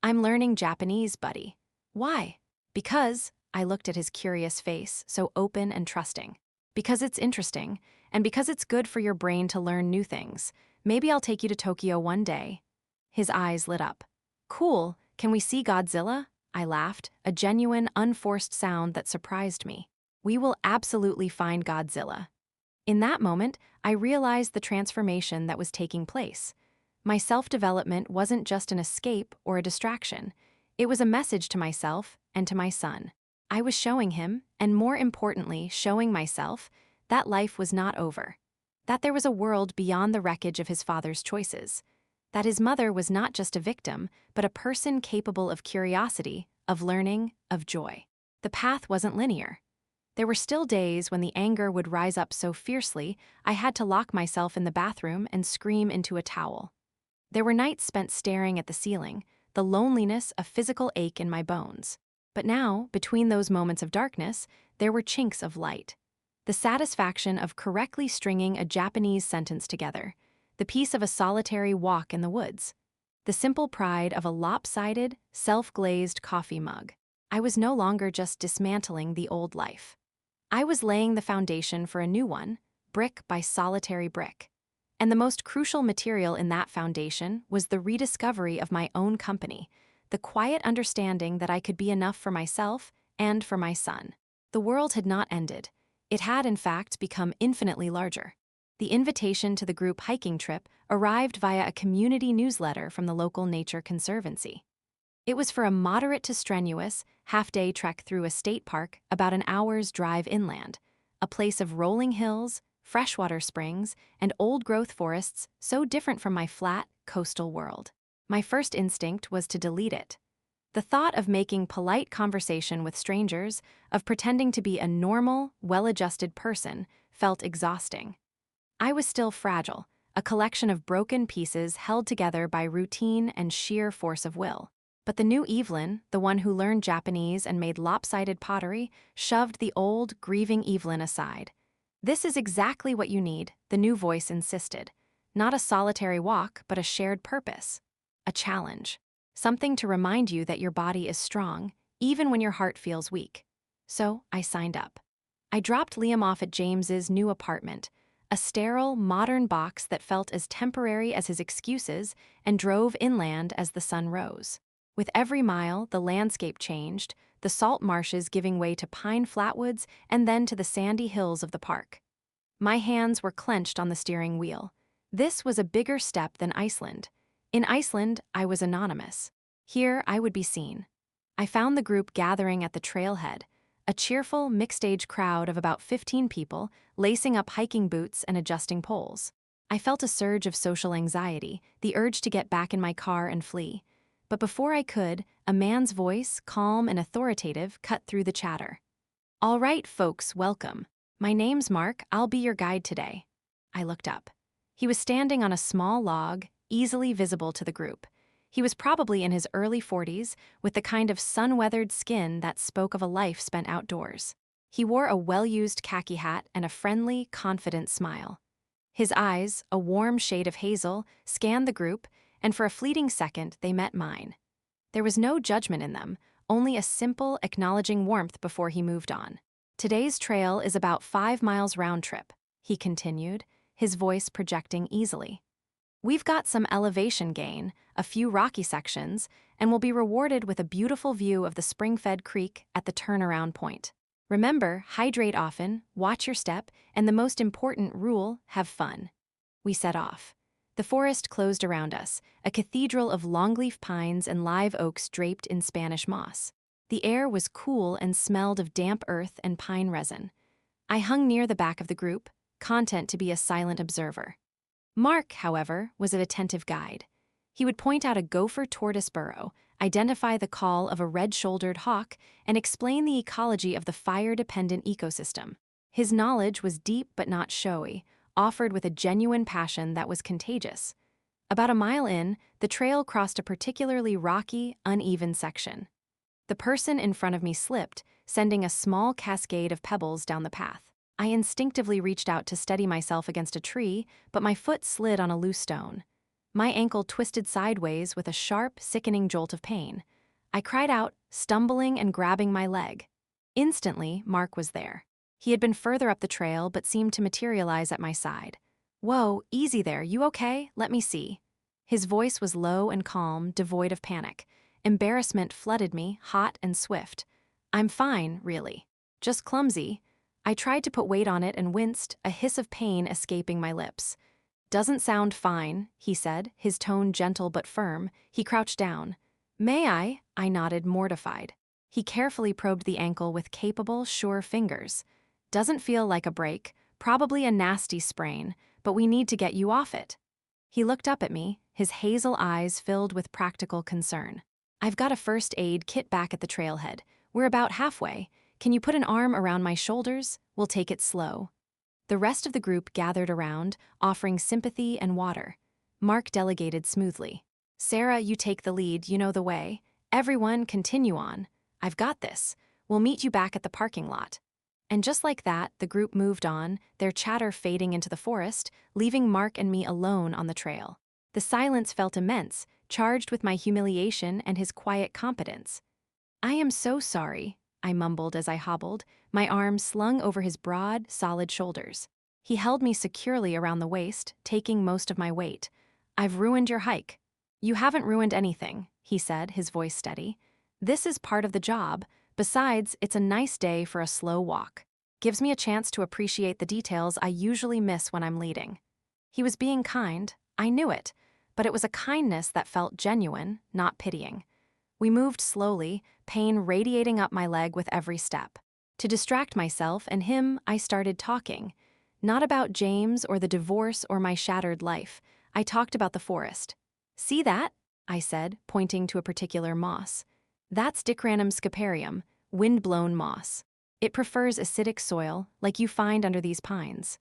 "I'm learning Japanese, buddy." "Why?" "Because," I looked at his curious face, so open and trusting. "Because it's interesting, and because it's good for your brain to learn new things. Maybe I'll take you to Tokyo one day." His eyes lit up. "Cool, can we see Godzilla?" I laughed, a genuine, unforced sound that surprised me. "We will absolutely find Godzilla." In that moment, I realized the transformation that was taking place. My self-development wasn't just an escape or a distraction. It was a message to myself and to my son. I was showing him, and more importantly, showing myself, that life was not over. That there was a world beyond the wreckage of his father's choices. That his mother was not just a victim, but a person capable of curiosity, of learning, of joy. The path wasn't linear. There were still days when the anger would rise up so fiercely I had to lock myself in the bathroom and scream into a towel. There were nights spent staring at the ceiling, the loneliness a physical ache in my bones. But now, between those moments of darkness, there were chinks of light. The satisfaction of correctly stringing a Japanese sentence together, the peace of a solitary walk in the woods, the simple pride of a lopsided, self-glazed coffee mug. I was no longer just dismantling the old life. I was laying the foundation for a new one, brick by solitary brick. And the most crucial material in that foundation was the rediscovery of my own company, the quiet understanding that I could be enough for myself and for my son. The world had not ended. It had, in fact, become infinitely larger. The invitation to the group hiking trip arrived via a community newsletter from the local nature conservancy. It was for a moderate to strenuous, half-day trek through a state park about an hour's drive inland, a place of rolling hills, freshwater springs, and old-growth forests so different from my flat, coastal world. My first instinct was to delete it. The thought of making polite conversation with strangers, of pretending to be a normal, well-adjusted person, felt exhausting. I was still fragile, a collection of broken pieces held together by routine and sheer force of will. But the new Evelyn, the one who learned Japanese and made lopsided pottery, shoved the old, grieving Evelyn aside. "This is exactly what you need," the new voice insisted. "Not a solitary walk, but a shared purpose. A challenge. Something to remind you that your body is strong, even when your heart feels weak." So I signed up. I dropped Liam off at James's new apartment, a sterile, modern box that felt as temporary as his excuses, and drove inland as the sun rose. With every mile, the landscape changed, the salt marshes giving way to pine flatwoods and then to the sandy hills of the park. My hands were clenched on the steering wheel. This was a bigger step than Iceland. In Iceland, I was anonymous. Here, I would be seen. I found the group gathering at the trailhead, a cheerful, mixed-age crowd of about 15 people, lacing up hiking boots and adjusting poles. I felt a surge of social anxiety, the urge to get back in my car and flee. But before I could, a man's voice, calm and authoritative, cut through the chatter. "All right, folks, welcome. My name's Mark, I'll be your guide today." I looked up. He was standing on a small log, easily visible to the group. He was probably in his early 40s, with the kind of sun-weathered skin that spoke of a life spent outdoors. He wore a well-used khaki hat and a friendly, confident smile. His eyes, a warm shade of hazel, scanned the group, and for a fleeting second they met mine. There was no judgment in them, only a simple, acknowledging warmth before he moved on. "Today's trail is about 5 miles round trip," he continued, his voice projecting easily. "We've got some elevation gain, a few rocky sections, and we'll be rewarded with a beautiful view of the spring-fed creek at the turnaround point. Remember, hydrate often, watch your step, and the most important rule, have fun." We set off. The forest closed around us, a cathedral of longleaf pines and live oaks draped in Spanish moss. The air was cool and smelled of damp earth and pine resin. I hung near the back of the group, content to be a silent observer. Mark, however, was an attentive guide. He would point out a gopher-tortoise burrow, identify the call of a red-shouldered hawk, and explain the ecology of the fire-dependent ecosystem. His knowledge was deep but not showy, offered with a genuine passion that was contagious. About a mile in, the trail crossed a particularly rocky, uneven section. The person in front of me slipped, sending a small cascade of pebbles down the path. I instinctively reached out to steady myself against a tree, but my foot slid on a loose stone. My ankle twisted sideways with a sharp, sickening jolt of pain. I cried out, stumbling and grabbing my leg. Instantly, Mark was there. He had been further up the trail but seemed to materialize at my side. "Whoa, easy there, you okay? Let me see." His voice was low and calm, devoid of panic. Embarrassment flooded me, hot and swift. "I'm fine, really. Just clumsy." I tried to put weight on it and winced, a hiss of pain escaping my lips. "Doesn't sound fine," he said, his tone gentle but firm. He crouched down. "May I?" I nodded, mortified. He carefully probed the ankle with capable, sure fingers. "Doesn't feel like a break, probably a nasty sprain, but we need to get you off it." He looked up at me, his hazel eyes filled with practical concern. "I've got a first aid kit back at the trailhead. We're about halfway. Can you put an arm around my shoulders? We'll take it slow." The rest of the group gathered around, offering sympathy and water. Mark delegated smoothly. "Sarah, you take the lead, you know the way. Everyone, continue on. I've got this. We'll meet you back at the parking lot." And just like that, the group moved on, their chatter fading into the forest, leaving Mark and me alone on the trail. The silence felt immense, charged with my humiliation and his quiet competence. "I am so sorry," I mumbled as I hobbled, my arms slung over his broad, solid shoulders. He held me securely around the waist, taking most of my weight. "I've ruined your hike." "You haven't ruined anything," he said, his voice steady. "This is part of the job. Besides, it's a nice day for a slow walk. Gives me a chance to appreciate the details I usually miss when I'm leading." He was being kind, I knew it, but it was a kindness that felt genuine, not pitying. We moved slowly, pain radiating up my leg with every step. To distract myself and him, I started talking. Not about James or the divorce or my shattered life. I talked about the forest. "See that?" I said, pointing to a particular moss. "That's Dicranum sciparium, wind-blown moss. It prefers acidic soil, like you find under these pines."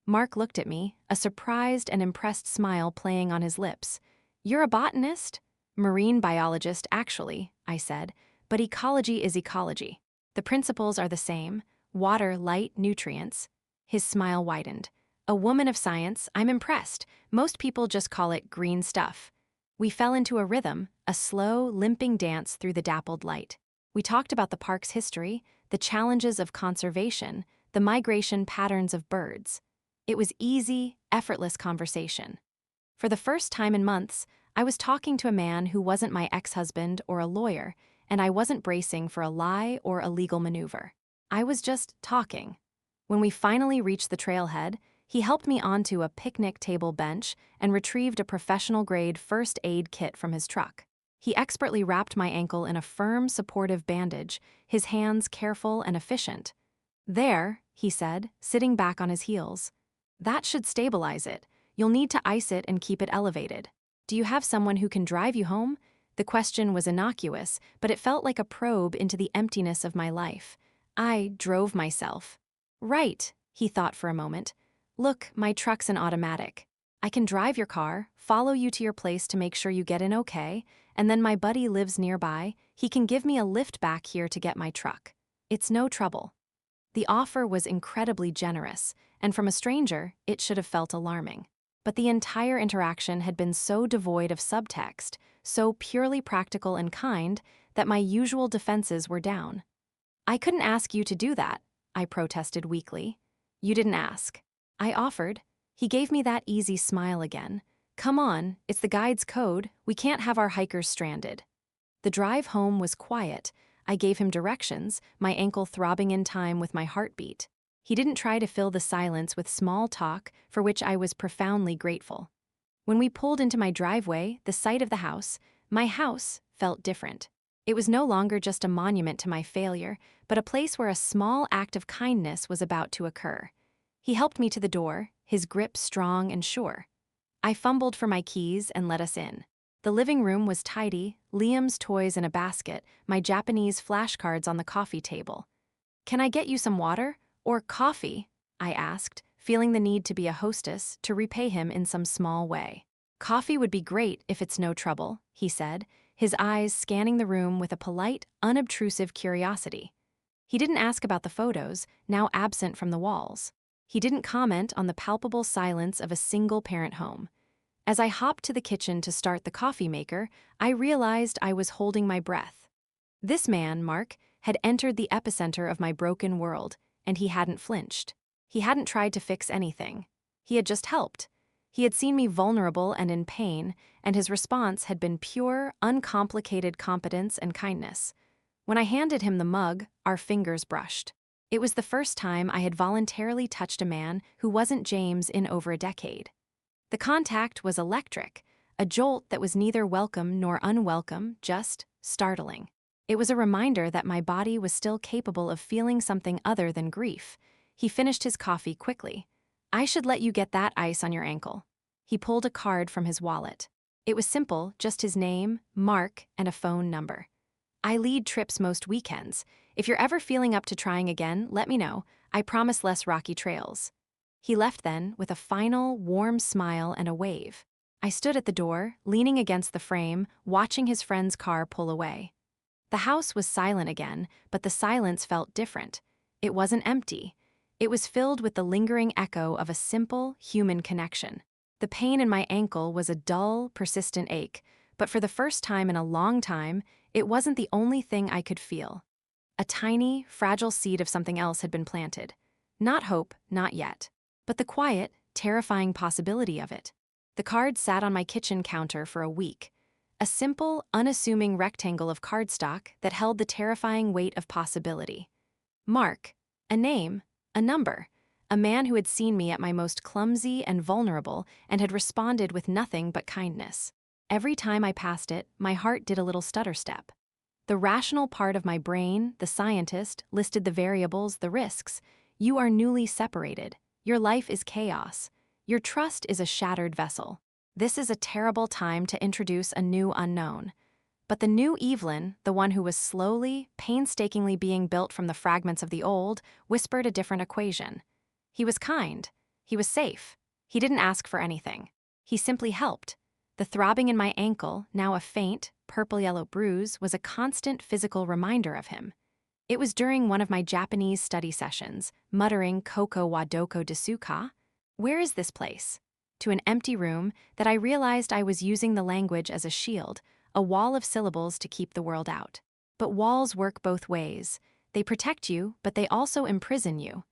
Mark looked at me, a surprised and impressed smile playing on his lips. "You're a botanist?" "Marine biologist, actually," I said, "but ecology is ecology. The principles are the same: water, light, nutrients." His smile widened. "A woman of science, I'm impressed. Most people just call it green stuff." We fell into a rhythm, a slow, limping dance through the dappled light. We talked about the park's history, the challenges of conservation, the migration patterns of birds. It was easy, effortless conversation. For the first time in months, I was talking to a man who wasn't my ex-husband or a lawyer, and I wasn't bracing for a lie or a legal maneuver. I was just talking. When we finally reached the trailhead, he helped me onto a picnic table bench and retrieved a professional-grade first aid kit from his truck. He expertly wrapped my ankle in a firm, supportive bandage, his hands careful and efficient. "There," he said, sitting back on his heels. "That should stabilize it. You'll need to ice it and keep it elevated. Do you have someone who can drive you home?" The question was innocuous, but it felt like a probe into the emptiness of my life. "I drove myself." "Right," he thought for a moment. "Look, my truck's an automatic." I can drive your car, follow you to your place to make sure you get in okay, and then my buddy lives nearby. He can give me a lift back here to get my truck. It's no trouble. The offer was incredibly generous, and from a stranger, it should have felt alarming. But the entire interaction had been so devoid of subtext, so purely practical and kind, that my usual defenses were down. I couldn't ask you to do that, I protested weakly. You didn't ask. I offered. He gave me that easy smile again. Come on, it's the guide's code. We can't have our hikers stranded. The drive home was quiet. I gave him directions, my ankle throbbing in time with my heartbeat. He didn't try to fill the silence with small talk, for which I was profoundly grateful. When we pulled into my driveway, the site of the house, my house felt different. It was no longer just a monument to my failure, but a place where a small act of kindness was about to occur. He helped me to the door, his grip strong and sure. I fumbled for my keys and let us in. The living room was tidy, Liam's toys in a basket, my Japanese flashcards on the coffee table. Can I get you some water? Or coffee? I asked, feeling the need to be a hostess to repay him in some small way. Coffee would be great if it's no trouble, he said, his eyes scanning the room with a polite, unobtrusive curiosity. He didn't ask about the photos, now absent from the walls. He didn't comment on the palpable silence of a single-parent home. As I hopped to the kitchen to start the coffee maker, I realized I was holding my breath. This man, Mark, had entered the epicenter of my broken world, and he hadn't flinched. He hadn't tried to fix anything. He had just helped. He had seen me vulnerable and in pain, and his response had been pure, uncomplicated competence and kindness. When I handed him the mug, our fingers brushed. It was the first time I had voluntarily touched a man who wasn't James in over a decade. The contact was electric, a jolt that was neither welcome nor unwelcome, just startling. It was a reminder that my body was still capable of feeling something other than grief. He finished his coffee quickly. I should let you get that ice on your ankle. He pulled a card from his wallet. It was simple, just his name, Mark, and a phone number. I lead trips most weekends. If you're ever feeling up to trying again, let me know. I promise less rocky trails. He left then with a final, warm smile and a wave. I stood at the door, leaning against the frame, watching his friend's car pull away. The house was silent again, but the silence felt different. It wasn't empty. It was filled with the lingering echo of a simple, human connection. The pain in my ankle was a dull, persistent ache, but for the first time in a long time, it wasn't the only thing I could feel. A tiny, fragile seed of something else had been planted. Not hope, not yet, but the quiet, terrifying possibility of it. The card sat on my kitchen counter for a week. A simple, unassuming rectangle of cardstock that held the terrifying weight of possibility. Mark, a name, a number, a man who had seen me at my most clumsy and vulnerable and had responded with nothing but kindness. Every time I passed it, my heart did a little stutter step. The rational part of my brain, the scientist, listed the variables, the risks. You are newly separated. Your life is chaos. Your trust is a shattered vessel. This is a terrible time to introduce a new unknown. But the new Evelyn, the one who was slowly, painstakingly being built from the fragments of the old, whispered a different equation. He was kind. He was safe. He didn't ask for anything. He simply helped. The throbbing in my ankle, now a faint, purple-yellow bruise, was a constant physical reminder of him. It was during one of my Japanese study sessions, muttering "Koko wa doko desu ka?" Where is this place? To an empty room, that I realized I was using the language as a shield, a wall of syllables to keep the world out. But walls work both ways. They protect you, but they also imprison you.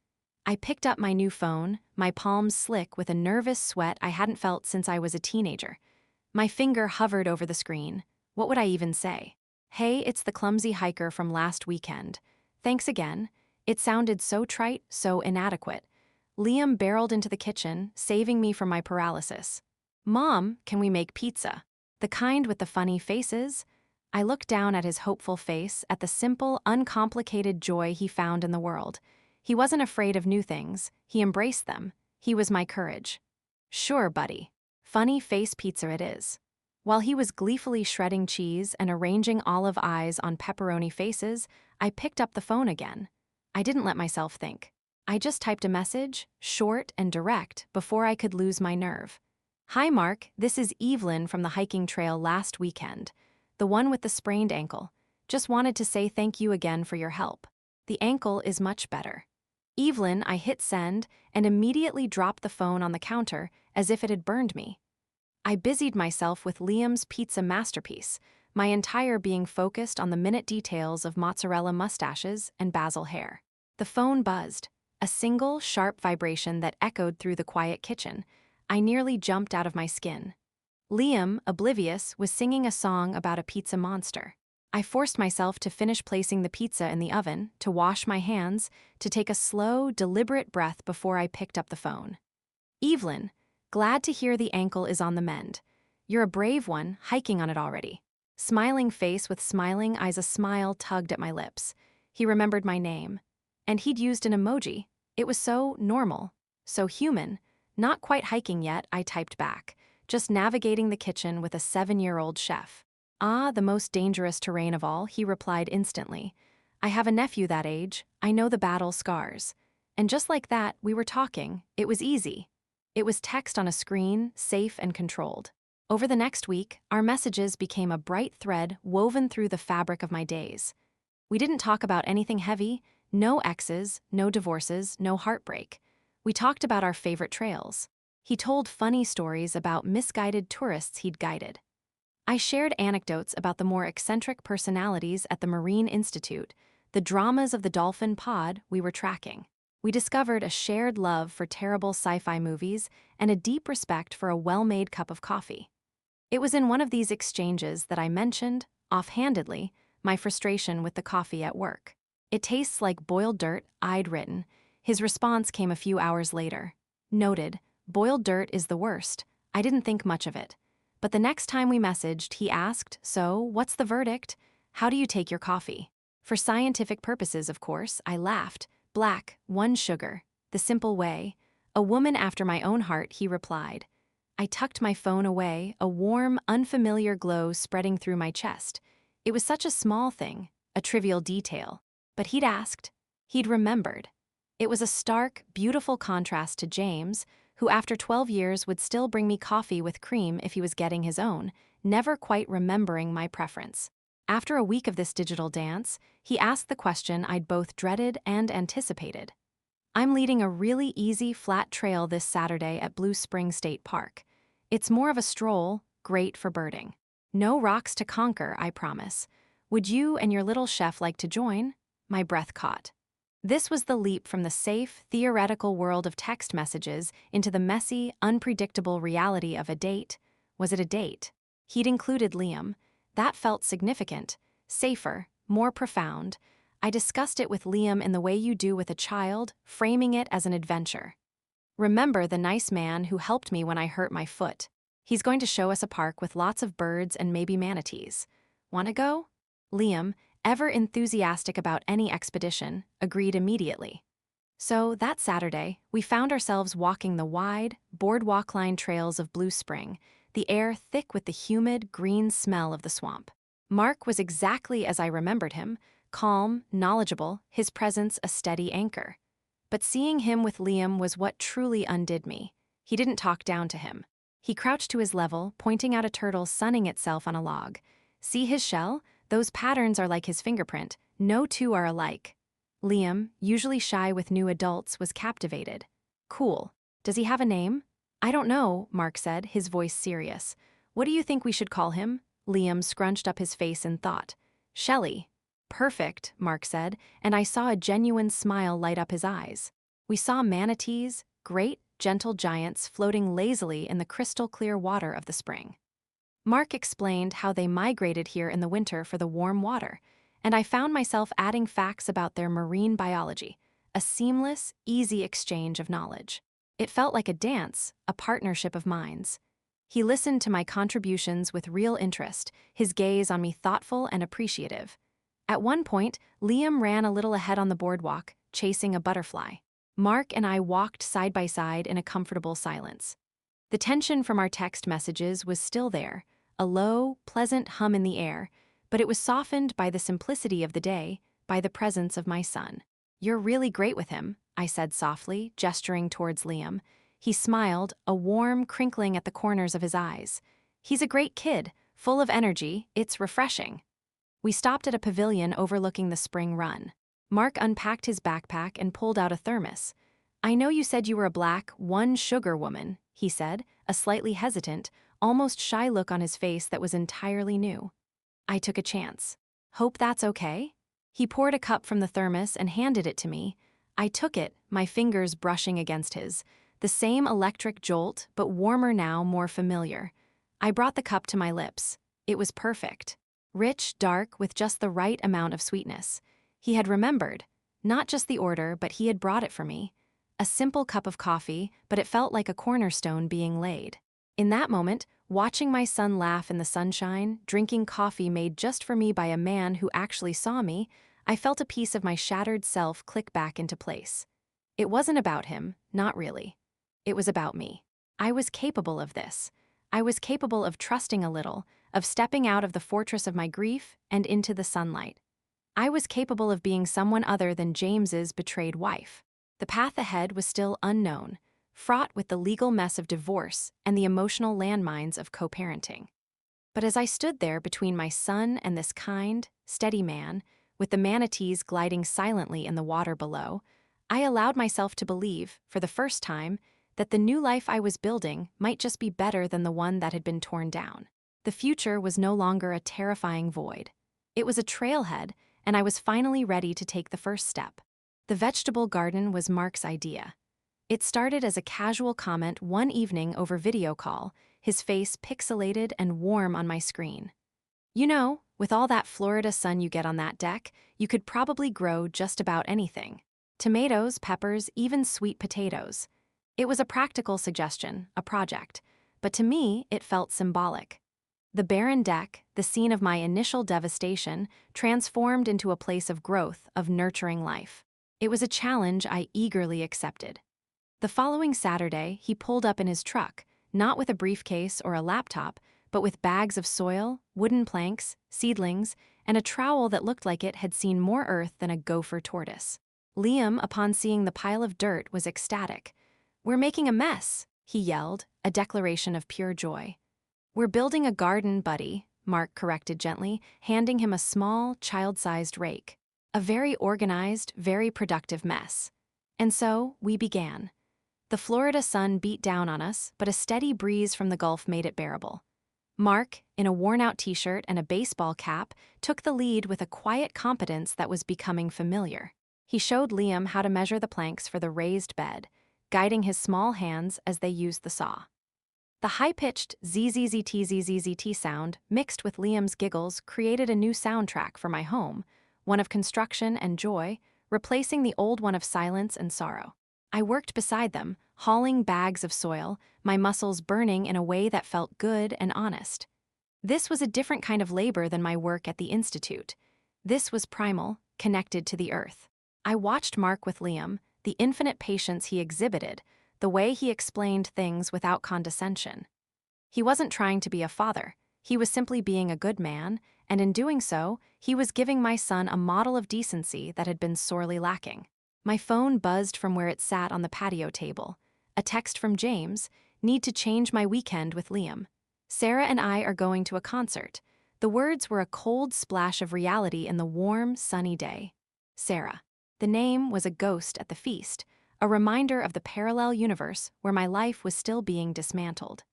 I picked up my new phone, my palms slick with a nervous sweat I hadn't felt since I was a teenager. My finger hovered over the screen. What would I even say? Hey, it's the clumsy hiker from last weekend. Thanks again. It sounded so trite, so inadequate. Liam barreled into the kitchen, saving me from my paralysis. Mom, can we make pizza? The kind with the funny faces? I looked down at his hopeful face, at the simple, uncomplicated joy he found in the world. He wasn't afraid of new things. He embraced them. He was my courage. Sure, buddy. Funny face pizza it is. While he was gleefully shredding cheese and arranging olive eyes on pepperoni faces, I picked up the phone again. I didn't let myself think. I just typed a message, short and direct, before I could lose my nerve. Hi, Mark. This is Evelyn from the hiking trail last weekend. The one with the sprained ankle. Just wanted to say thank you again for your help. The ankle is much better. Evelyn, I hit send and immediately dropped the phone on the counter as if it had burned me. I busied myself with Liam's pizza masterpiece, my entire being focused on the minute details of mozzarella mustaches and basil hair. The phone buzzed, a single, sharp vibration that echoed through the quiet kitchen. I nearly jumped out of my skin. Liam, oblivious, was singing a song about a pizza monster. I forced myself to finish placing the pizza in the oven, to wash my hands, to take a slow, deliberate breath before I picked up the phone. Evelyn, glad to hear the ankle is on the mend. You're a brave one, hiking on it already. Smiling face with smiling eyes, a smile tugged at my lips. He remembered my name. And he'd used an emoji. It was so normal, so human. Not quite hiking yet, I typed back. Just navigating the kitchen with a 7-year-old chef. Ah, the most dangerous terrain of all, he replied instantly. I have a nephew that age. I know the battle scars. And just like that, we were talking. It was easy. It was text on a screen, safe and controlled. Over the next week, our messages became a bright thread woven through the fabric of my days. We didn't talk about anything heavy, no exes, no divorces, no heartbreak. We talked about our favorite trails. He told funny stories about misguided tourists he'd guided. I shared anecdotes about the more eccentric personalities at the Marine Institute, the dramas of the dolphin pod we were tracking. We discovered a shared love for terrible sci-fi movies and a deep respect for a well-made cup of coffee. It was in one of these exchanges that I mentioned, offhandedly, my frustration with the coffee at work. It tastes like boiled dirt, I'd written. His response came a few hours later. Noted, boiled dirt is the worst. I didn't think much of it. But the next time we messaged, he asked, so, what's the verdict? How do you take your coffee? For scientific purposes, of course, I laughed. Black, 1 sugar. The simple way. A woman after my own heart, he replied. I tucked my phone away, a warm, unfamiliar glow spreading through my chest. It was such a small thing, a trivial detail. But he'd asked. He'd remembered. It was a stark, beautiful contrast to James, who after 12 years would still bring me coffee with cream if he was getting his own, never quite remembering my preference. After a week of this digital dance, he asked the question I'd both dreaded and anticipated. I'm leading a really easy, flat trail this Saturday at Blue Spring State Park. It's more of a stroll, great for birding. No rocks to conquer, I promise. Would you and your little chef like to join? My breath caught. This was the leap from the safe, theoretical world of text messages into the messy, unpredictable reality of a date. Was it a date? He'd included Liam. That felt significant, safer, more profound. I discussed it with Liam in the way you do with a child, framing it as an adventure. Remember the nice man who helped me when I hurt my foot. He's going to show us a park with lots of birds and maybe manatees. Want to go? Liam, ever enthusiastic about any expedition, agreed immediately. So, that Saturday, we found ourselves walking the wide, boardwalk-lined trails of Blue Spring, the air thick with the humid, green smell of the swamp. Mark was exactly as I remembered him, calm, knowledgeable, his presence a steady anchor. But seeing him with Liam was what truly undid me. He didn't talk down to him. He crouched to his level, pointing out a turtle sunning itself on a log. See his shell? Those patterns are like his fingerprint. No two are alike. Liam, usually shy with new adults, was captivated. Cool. Does he have a name? I don't know, Mark said, his voice serious. What do you think we should call him? Liam scrunched up his face in thought. Shelley. Perfect, Mark said, and I saw a genuine smile light up his eyes. We saw manatees, great, gentle giants floating lazily in the crystal-clear water of the spring. Mark explained how they migrated here in the winter for the warm water, and I found myself adding facts about their marine biology, a seamless, easy exchange of knowledge. It felt like a dance, a partnership of minds. He listened to my contributions with real interest, his gaze on me thoughtful and appreciative. At one point, Liam ran a little ahead on the boardwalk, chasing a butterfly. Mark and I walked side by side in a comfortable silence. The tension from our text messages was still there, a low, pleasant hum in the air, but it was softened by the simplicity of the day, by the presence of my son. You're really great with him, I said softly, gesturing towards Liam. He smiled, a warm crinkling at the corners of his eyes. He's a great kid, full of energy, it's refreshing. We stopped at a pavilion overlooking the spring run. Mark unpacked his backpack and pulled out a thermos. I know you said you were a black, one sugar woman, he said, a slightly hesitant, almost shy look on his face that was entirely new. I took a chance. Hope that's okay? He poured a cup from the thermos and handed it to me. I took it, my fingers brushing against his. The same electric jolt, but warmer now, more familiar. I brought the cup to my lips. It was perfect. Rich, dark, with just the right amount of sweetness. He had remembered. Not just the order, but he had brought it for me. A simple cup of coffee, but it felt like a cornerstone being laid. In that moment, watching my son laugh in the sunshine, drinking coffee made just for me by a man who actually saw me, I felt a piece of my shattered self click back into place. It wasn't about him, not really. It was about me. I was capable of this. I was capable of trusting a little, of stepping out of the fortress of my grief and into the sunlight. I was capable of being someone other than James's betrayed wife. The path ahead was still unknown, fraught with the legal mess of divorce and the emotional landmines of co-parenting. But as I stood there between my son and this kind, steady man, with the manatees gliding silently in the water below, I allowed myself to believe, for the first time, that the new life I was building might just be better than the one that had been torn down. The future was no longer a terrifying void. It was a trailhead, and I was finally ready to take the first step. The vegetable garden was Mark's idea. It started as a casual comment one evening over video call, his face pixelated and warm on my screen. You know, with all that Florida sun you get on that deck, you could probably grow just about anything. Tomatoes, peppers, even sweet potatoes. It was a practical suggestion, a project, but to me, it felt symbolic. The barren deck, the scene of my initial devastation, transformed into a place of growth, of nurturing life. It was a challenge I eagerly accepted. The following Saturday, he pulled up in his truck, not with a briefcase or a laptop, but with bags of soil, wooden planks, seedlings, and a trowel that looked like it had seen more earth than a gopher tortoise. Liam, upon seeing the pile of dirt, was ecstatic. "We're making a mess," he yelled, a declaration of pure joy. "We're building a garden, buddy," Mark corrected gently, handing him a small, child-sized rake. A very organized, very productive mess. And so, we began. The Florida sun beat down on us, but a steady breeze from the Gulf made it bearable. Mark, in a worn-out t-shirt and a baseball cap, took the lead with a quiet competence that was becoming familiar. He showed Liam how to measure the planks for the raised bed, guiding his small hands as they used the saw. The high-pitched zzzt sound, mixed with Liam's giggles, created a new soundtrack for my home, one of construction and joy, replacing the old one of silence and sorrow. I worked beside them, hauling bags of soil, my muscles burning in a way that felt good and honest. This was a different kind of labor than my work at the Institute. This was primal, connected to the earth. I watched Mark with Liam, the infinite patience he exhibited, the way he explained things without condescension. He wasn't trying to be a father. He was simply being a good man, and in doing so, he was giving my son a model of decency that had been sorely lacking. My phone buzzed from where it sat on the patio table. A text from James, "Need to change my weekend with Liam. Sarah and I are going to a concert." The words were a cold splash of reality in the warm, sunny day. Sarah. The name was a ghost at the feast, a reminder of the parallel universe where my life was still being dismantled.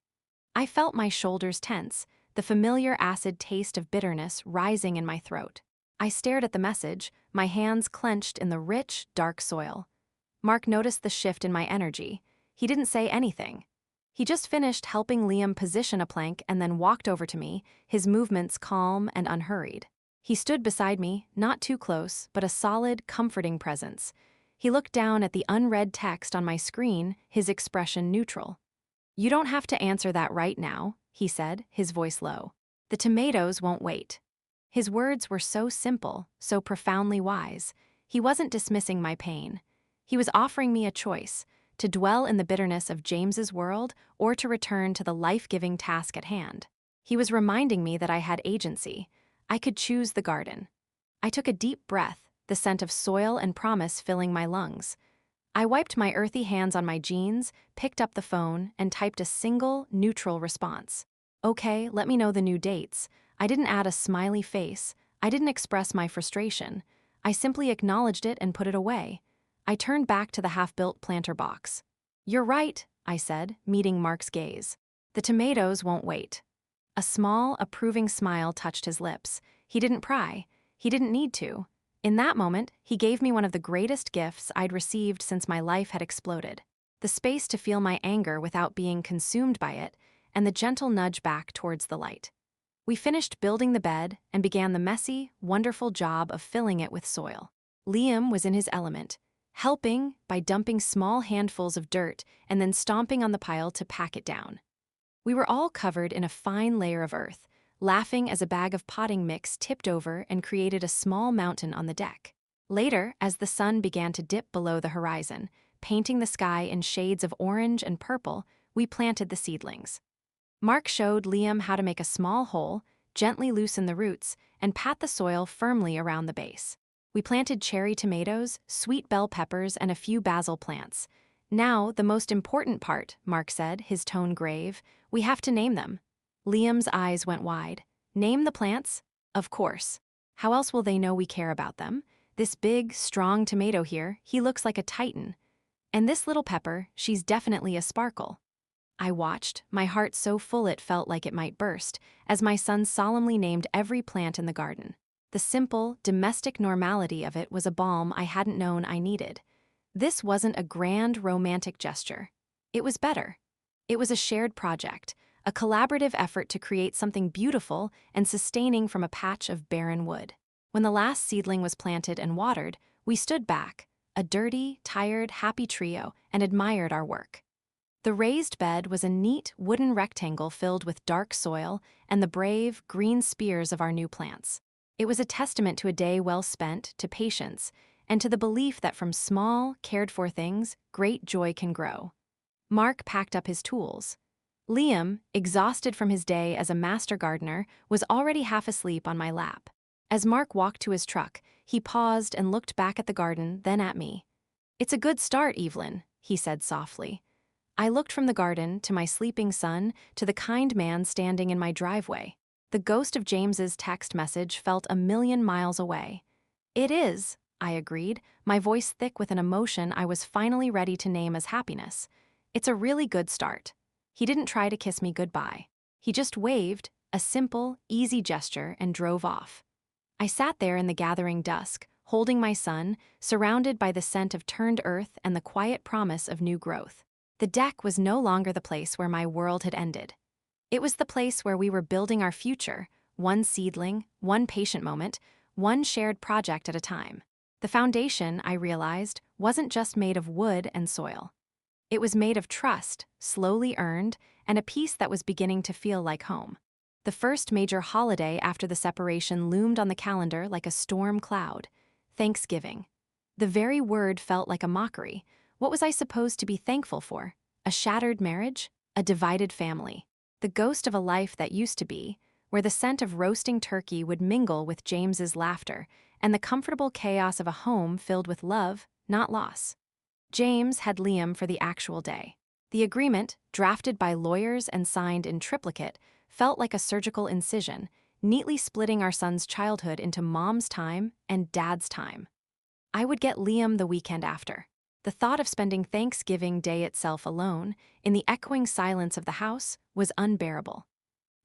I felt my shoulders tense, the familiar acid taste of bitterness rising in my throat. I stared at the message, my hands clenched in the rich, dark soil. Mark noticed the shift in my energy. He didn't say anything. He just finished helping Liam position a plank and then walked over to me, his movements calm and unhurried. He stood beside me, not too close, but a solid, comforting presence. He looked down at the unread text on my screen, his expression neutral. "You don't have to answer that right now," he said, his voice low. "The tomatoes won't wait." His words were so simple, so profoundly wise. He wasn't dismissing my pain. He was offering me a choice, to dwell in the bitterness of James's world or to return to the life-giving task at hand. He was reminding me that I had agency. I could choose the garden. I took a deep breath, the scent of soil and promise filling my lungs. I wiped my earthy hands on my jeans, picked up the phone, and typed a single, neutral response. Okay, let me know the new dates. I didn't add a smiley face. I didn't express my frustration. I simply acknowledged it and put it away. I turned back to the half-built planter box. You're right, I said, meeting Mark's gaze. The tomatoes won't wait. A small, approving smile touched his lips. He didn't pry. He didn't need to. In that moment, he gave me one of the greatest gifts I'd received since my life had exploded. The space to feel my anger without being consumed by it, and the gentle nudge back towards the light. We finished building the bed and began the messy, wonderful job of filling it with soil. Liam was in his element, helping by dumping small handfuls of dirt and then stomping on the pile to pack it down. We were all covered in a fine layer of earth, laughing as a bag of potting mix tipped over and created a small mountain on the deck. Later, as the sun began to dip below the horizon, painting the sky in shades of orange and purple, we planted the seedlings. Mark showed Liam how to make a small hole, gently loosen the roots, and pat the soil firmly around the base. We planted cherry tomatoes, sweet bell peppers, and a few basil plants. Now, the most important part, Mark said, his tone grave. We have to name them. Liam's eyes went wide. Name the plants? Of course. How else will they know we care about them? This big, strong tomato here, he looks like a titan. And this little pepper, she's definitely a sparkle. I watched, my heart so full it felt like it might burst, as my son solemnly named every plant in the garden. The simple, domestic normality of it was a balm I hadn't known I needed. This wasn't a grand, romantic gesture. It was better. It was a shared project, a collaborative effort to create something beautiful and sustaining from a patch of barren wood. When the last seedling was planted and watered, we stood back, a dirty, tired, happy trio, and admired our work. The raised bed was a neat wooden rectangle filled with dark soil and the brave, green spears of our new plants. It was a testament to a day well spent, to patience, and to the belief that from small, cared-for things, great joy can grow. Mark packed up his tools. Liam, exhausted from his day as a master gardener, was already half asleep on my lap. As Mark walked to his truck, he paused and looked back at the garden, then at me. "It's a good start, Evelyn," he said softly. I looked from the garden to my sleeping son to the kind man standing in my driveway. The ghost of James's text message felt a million miles away. "It is," I agreed, my voice thick with an emotion I was finally ready to name as happiness. "It's a really good start." He didn't try to kiss me goodbye. He just waved, a simple, easy gesture, and drove off. I sat there in the gathering dusk, holding my son, surrounded by the scent of turned earth and the quiet promise of new growth. The deck was no longer the place where my world had ended. It was the place where we were building our future, one seedling, one patient moment, one shared project at a time. The foundation, I realized, wasn't just made of wood and soil. It was made of trust, slowly earned, and a peace that was beginning to feel like home. The first major holiday after the separation loomed on the calendar like a storm cloud: Thanksgiving. The very word felt like a mockery. What was I supposed to be thankful for? A shattered marriage? A divided family? The ghost of a life that used to be, where the scent of roasting turkey would mingle with James's laughter, and the comfortable chaos of a home filled with love, not loss. James had Liam for the actual day. The agreement, drafted by lawyers and signed in triplicate, felt like a surgical incision, neatly splitting our son's childhood into mom's time and dad's time. I would get Liam the weekend after. The thought of spending Thanksgiving Day itself alone, in the echoing silence of the house, was unbearable.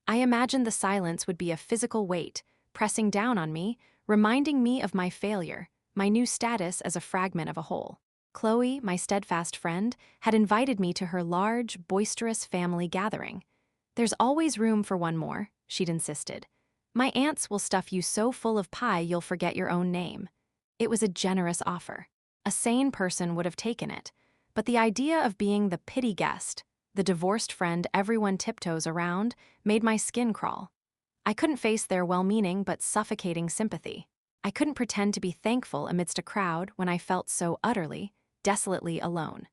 I imagined the silence would be a physical weight, pressing down on me, reminding me of my failure, my new status as a fragment of a whole. Chloe, my steadfast friend, had invited me to her large, boisterous family gathering. "There's always room for one more," she'd insisted. "My aunts will stuff you so full of pie you'll forget your own name." It was a generous offer. A sane person would have taken it, but the idea of being the pity guest, the divorced friend everyone tiptoes around, made my skin crawl. I couldn't face their well-meaning but suffocating sympathy. I couldn't pretend to be thankful amidst a crowd when I felt so utterly, desolately alone.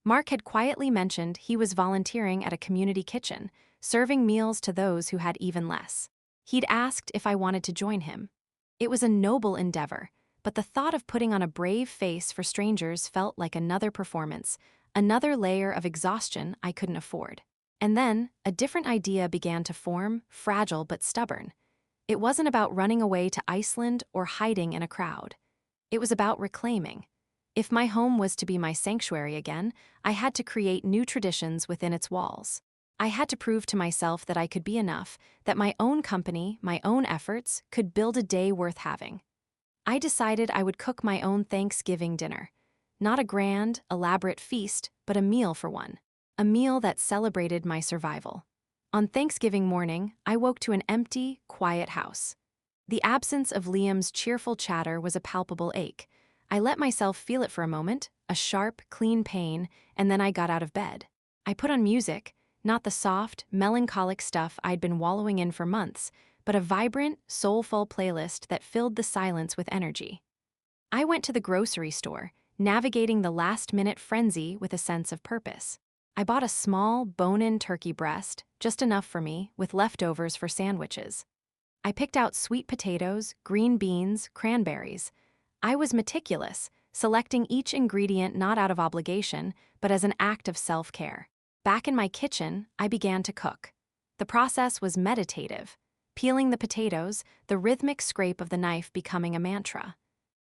Mark had quietly mentioned he was volunteering at a community kitchen, serving meals to those who had even less. He'd asked if I wanted to join him. It was a noble endeavor, but the thought of putting on a brave face for strangers felt like another performance, another layer of exhaustion I couldn't afford. And then, a different idea began to form, fragile but stubborn. It wasn't about running away to Iceland or hiding in a crowd. It was about reclaiming. If my home was to be my sanctuary again, I had to create new traditions within its walls. I had to prove to myself that I could be enough, that my own company, my own efforts, could build a day worth having. I decided I would cook my own Thanksgiving dinner. Not a grand, elaborate feast, but a meal for one. A meal that celebrated my survival. On Thanksgiving morning, I woke to an empty, quiet house. The absence of Liam's cheerful chatter was a palpable ache. I let myself feel it for a moment, a sharp, clean pain, and then I got out of bed. I put on music, not the soft, melancholic stuff I'd been wallowing in for months, but a vibrant, soulful playlist that filled the silence with energy. I went to the grocery store, navigating the last-minute frenzy with a sense of purpose. I bought a small, bone-in turkey breast, just enough for me, with leftovers for sandwiches. I picked out sweet potatoes, green beans, cranberries. I was meticulous, selecting each ingredient not out of obligation, but as an act of self-care. Back in my kitchen, I began to cook. The process was meditative. Peeling the potatoes, the rhythmic scrape of the knife becoming a mantra.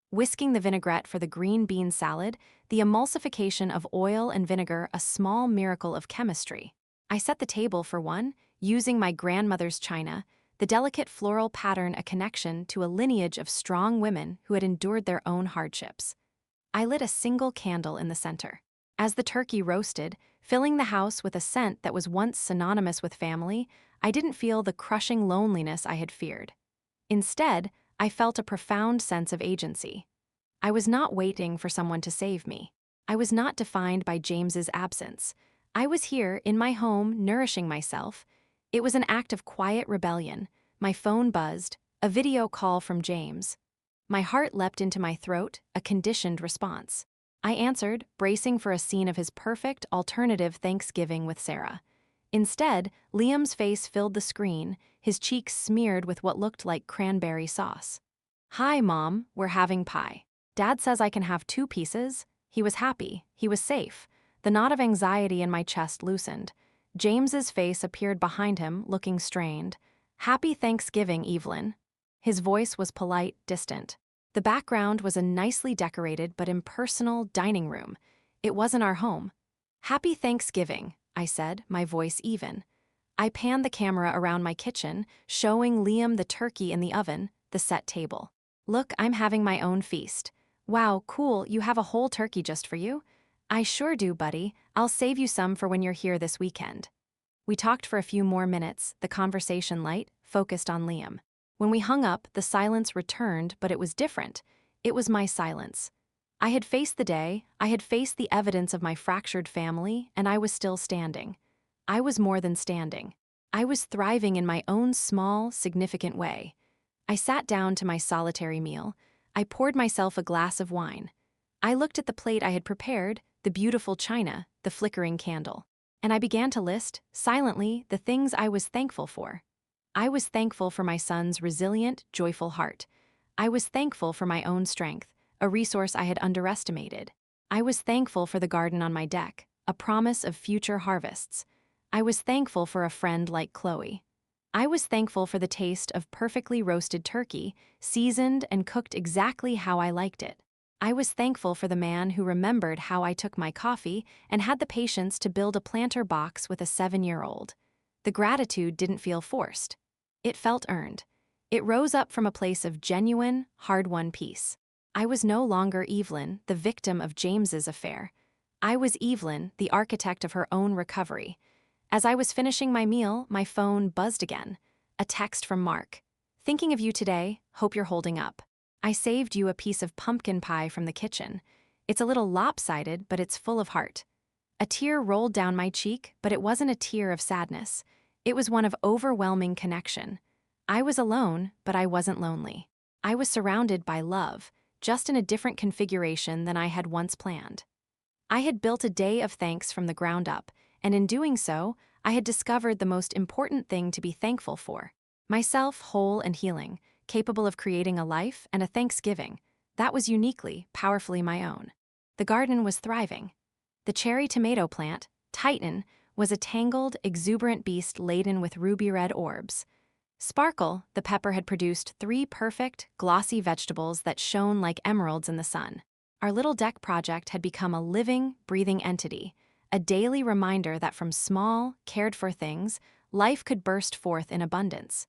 Whisking the vinaigrette for the green bean salad, the emulsification of oil and vinegar a small miracle of chemistry. I set the table for one, using my grandmother's china, the delicate floral pattern a connection to a lineage of strong women who had endured their own hardships. I lit a single candle in the center. As the turkey roasted, filling the house with a scent that was once synonymous with family, I didn't feel the crushing loneliness I had feared. Instead, I felt a profound sense of agency. I was not waiting for someone to save me. I was not defined by James's absence. I was here in my home, nourishing myself. It was an act of quiet rebellion. My phone buzzed, a video call from James. My heart leapt into my throat, a conditioned response. I answered, bracing for a scene of his perfect, alternative Thanksgiving with Sarah. Instead, Liam's face filled the screen, his cheeks smeared with what looked like cranberry sauce. "Hi, Mom, we're having pie. Dad says I can have 2 pieces." He was happy. He was safe. The knot of anxiety in my chest loosened. James's face appeared behind him, looking strained. "Happy Thanksgiving, Evelyn." His voice was polite, distant. The background was a nicely decorated but impersonal dining room. It wasn't our home. "Happy Thanksgiving," I said, my voice even. I panned the camera around my kitchen, showing Liam the turkey in the oven, the set table. "Look, I'm having my own feast." "Wow, cool, you have a whole turkey just for you?" "I sure do, buddy. I'll save you some for when you're here this weekend." We talked for a few more minutes, the conversation light, focused on Liam. When we hung up, the silence returned, but it was different. It was my silence. I had faced the day, I had faced the evidence of my fractured family, and I was still standing. I was more than standing. I was thriving in my own small, significant way. I sat down to my solitary meal. I poured myself a glass of wine. I looked at the plate I had prepared, the beautiful china, the flickering candle. And I began to list, silently, the things I was thankful for. I was thankful for my son's resilient, joyful heart. I was thankful for my own strength, a resource I had underestimated. I was thankful for the garden on my deck, a promise of future harvests. I was thankful for a friend like Chloe. I was thankful for the taste of perfectly roasted turkey, seasoned and cooked exactly how I liked it. I was thankful for the man who remembered how I took my coffee and had the patience to build a planter box with a 7-year-old. The gratitude didn't feel forced. It felt earned. It rose up from a place of genuine, hard-won peace. I was no longer Evelyn, the victim of James's affair. I was Evelyn, the architect of her own recovery. As I was finishing my meal, my phone buzzed again. A text from Mark. "Thinking of you today, hope you're holding up. I saved you a piece of pumpkin pie from the kitchen. It's a little lopsided, but it's full of heart." A tear rolled down my cheek, but it wasn't a tear of sadness. It was one of overwhelming connection. I was alone, but I wasn't lonely. I was surrounded by love, just in a different configuration than I had once planned. I had built a day of thanks from the ground up, and in doing so, I had discovered the most important thing to be thankful for. Myself whole and healing, capable of creating a life and a Thanksgiving. That was uniquely, powerfully my own. The garden was thriving. The cherry tomato plant, Titan, was a tangled, exuberant beast laden with ruby-red orbs. Sparkle, the pepper, had produced 3 perfect, glossy vegetables that shone like emeralds in the sun. Our little deck project had become a living, breathing entity, a daily reminder that from small, cared-for things, life could burst forth in abundance.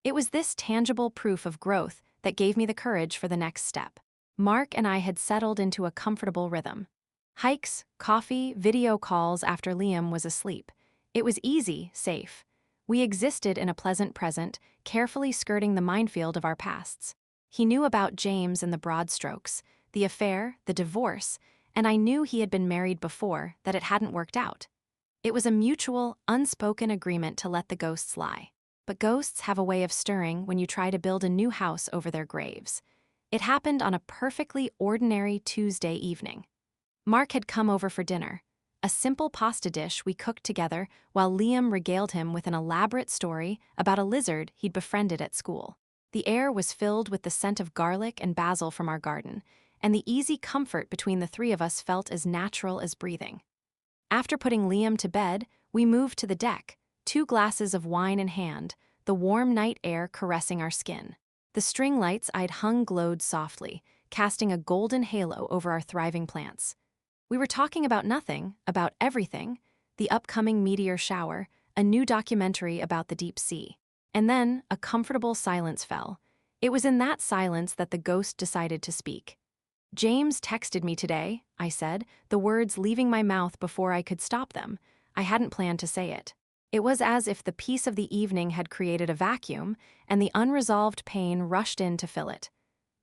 It was this tangible proof of growth that gave me the courage for the next step. Mark and I had settled into a comfortable rhythm. Hikes, coffee, video calls after Liam was asleep. It was easy, safe. We existed in a pleasant present, carefully skirting the minefield of our pasts. He knew about James and the broad strokes, the affair, the divorce, and I knew he had been married before, that it hadn't worked out. It was a mutual, unspoken agreement to let the ghosts lie. But ghosts have a way of stirring when you try to build a new house over their graves. It happened on a perfectly ordinary Tuesday evening. Mark had come over for dinner, a simple pasta dish we cooked together while Liam regaled him with an elaborate story about a lizard he'd befriended at school. The air was filled with the scent of garlic and basil from our garden, and the easy comfort between the 3 of us felt as natural as breathing. After putting Liam to bed, we moved to the deck, 2 glasses of wine in hand, the warm night air caressing our skin. The string lights I'd hung glowed softly, casting a golden halo over our thriving plants. We were talking about nothing, about everything: the upcoming meteor shower, a new documentary about the deep sea. And then a comfortable silence fell. It was in that silence that the ghost decided to speak. "James texted me today," I said, the words leaving my mouth before I could stop them. I hadn't planned to say it. It was as if the peace of the evening had created a vacuum, and the unresolved pain rushed in to fill it.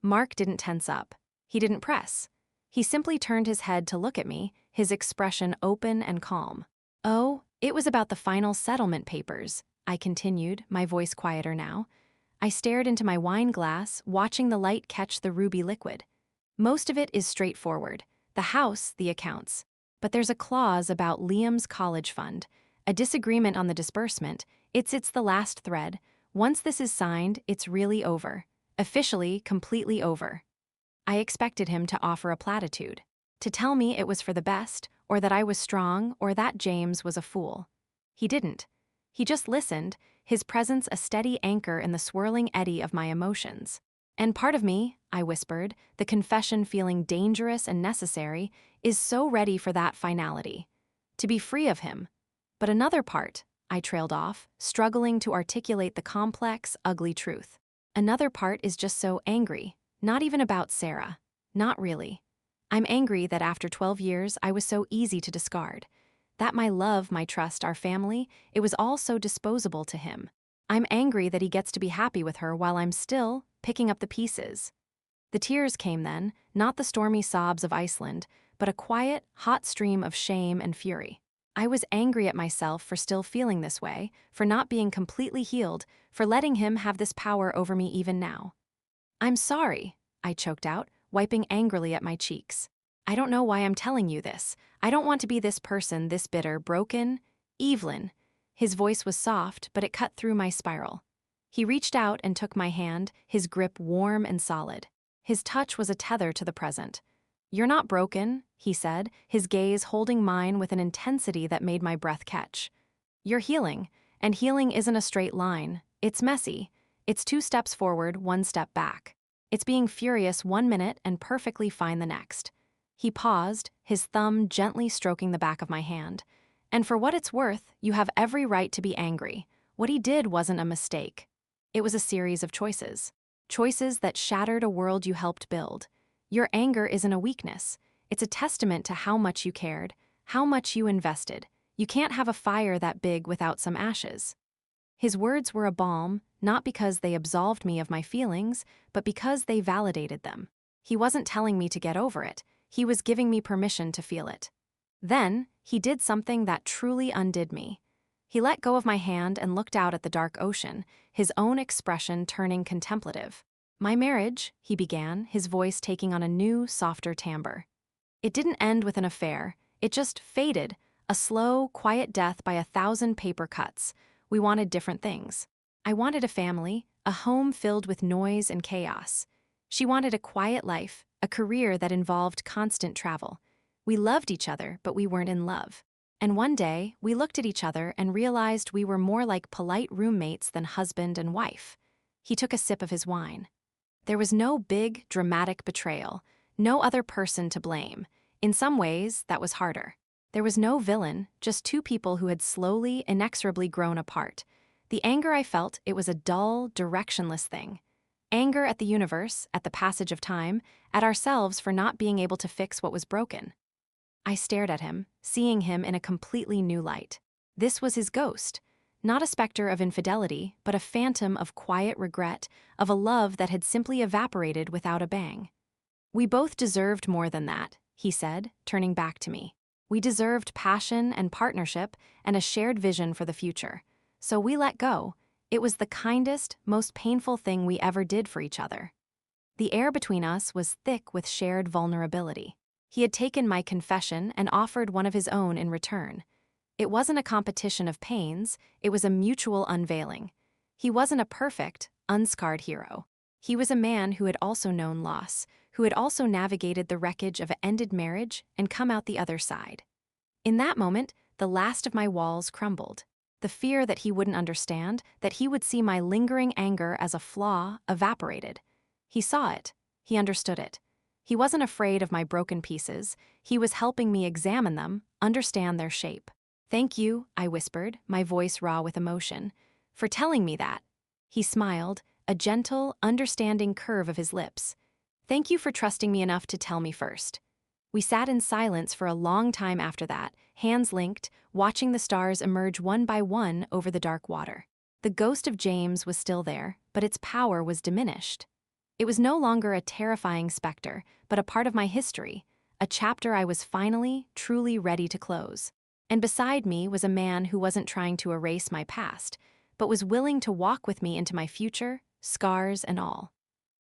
Mark didn't tense up. He didn't press. He simply turned his head to look at me, his expression open and calm. "Oh, it was about the final settlement papers," I continued, my voice quieter now. I stared into my wine glass, watching the light catch the ruby liquid. "Most of it is straightforward. The house, the accounts. But there's a clause about Liam's college fund, a disagreement on the disbursement. It's the last thread. Once this is signed, it's really over. Officially, completely over." I expected him to offer a platitude, to tell me it was for the best, or that I was strong, or that James was a fool. He didn't. He just listened, his presence a steady anchor in the swirling eddy of my emotions. "And part of me," I whispered, the confession feeling dangerous and necessary, "is so ready for that finality. To be free of him. But another part," I trailed off, struggling to articulate the complex, ugly truth. "Another part is just so angry. Not even about Sarah. Not really. I'm angry that after 12 years I was so easy to discard. That my love, my trust, our family, it was all so disposable to him. I'm angry that he gets to be happy with her while I'm still picking up the pieces." The tears came then, not the stormy sobs of Iceland, but a quiet, hot stream of shame and fury. I was angry at myself for still feeling this way, for not being completely healed, for letting him have this power over me even now. "I'm sorry," I choked out, wiping angrily at my cheeks. "I don't know why I'm telling you this. I don't want to be this person, this bitter, broken. Evelyn." His voice was soft, but it cut through my spiral. He reached out and took my hand, his grip warm and solid. His touch was a tether to the present. "You're not broken," he said, his gaze holding mine with an intensity that made my breath catch. "You're healing, and healing isn't a straight line. It's messy. It's 2 steps forward, 1 step back. It's being furious 1 minute and perfectly fine the next." He paused, his thumb gently stroking the back of my hand. "And for what it's worth, you have every right to be angry. What he did wasn't a mistake. It was a series of choices. Choices that shattered a world you helped build. Your anger isn't a weakness. It's a testament to how much you cared, how much you invested. You can't have a fire that big without some ashes." His words were a balm, not because they absolved me of my feelings, but because they validated them. He wasn't telling me to get over it. He was giving me permission to feel it. Then, he did something that truly undid me. He let go of my hand and looked out at the dark ocean, his own expression turning contemplative. "My marriage," he began, his voice taking on a new, softer timbre. "It didn't end with an affair. It just faded, a slow, quiet death by 1,000 paper cuts. We wanted different things. I wanted a family, a home filled with noise and chaos. She wanted a quiet life, a career that involved constant travel. We loved each other, but we weren't in love. And one day, we looked at each other and realized we were more like polite roommates than husband and wife. He took a sip of his wine. There was no big, dramatic betrayal, no other person to blame. In some ways, that was harder. There was no villain, just two people who had slowly, inexorably grown apart. The anger I felt, it was a dull, directionless thing. Anger at the universe, at the passage of time, at ourselves for not being able to fix what was broken. I stared at him, seeing him in a completely new light. This was his ghost. Not a specter of infidelity, but a phantom of quiet regret, of a love that had simply evaporated without a bang. We both deserved more than that, he said, turning back to me. We deserved passion and partnership and a shared vision for the future. So we let go. It was the kindest, most painful thing we ever did for each other. The air between us was thick with shared vulnerability. He had taken my confession and offered one of his own in return. It wasn't a competition of pains, it was a mutual unveiling. He wasn't a perfect, unscarred hero. He was a man who had also known loss, who had also navigated the wreckage of an ended marriage and come out the other side. In that moment, the last of my walls crumbled. The fear that he wouldn't understand, that he would see my lingering anger as a flaw, evaporated. He saw it. He understood it. He wasn't afraid of my broken pieces. He was helping me examine them, understand their shape. "Thank you," I whispered, my voice raw with emotion, "for telling me that." He smiled, a gentle, understanding curve of his lips. "Thank you for trusting me enough to tell me first." We sat in silence for a long time after that, hands linked, watching the stars emerge one by one over the dark water. The ghost of James was still there, but its power was diminished. It was no longer a terrifying specter, but a part of my history, a chapter I was finally, truly ready to close. And beside me was a man who wasn't trying to erase my past, but was willing to walk with me into my future, scars and all.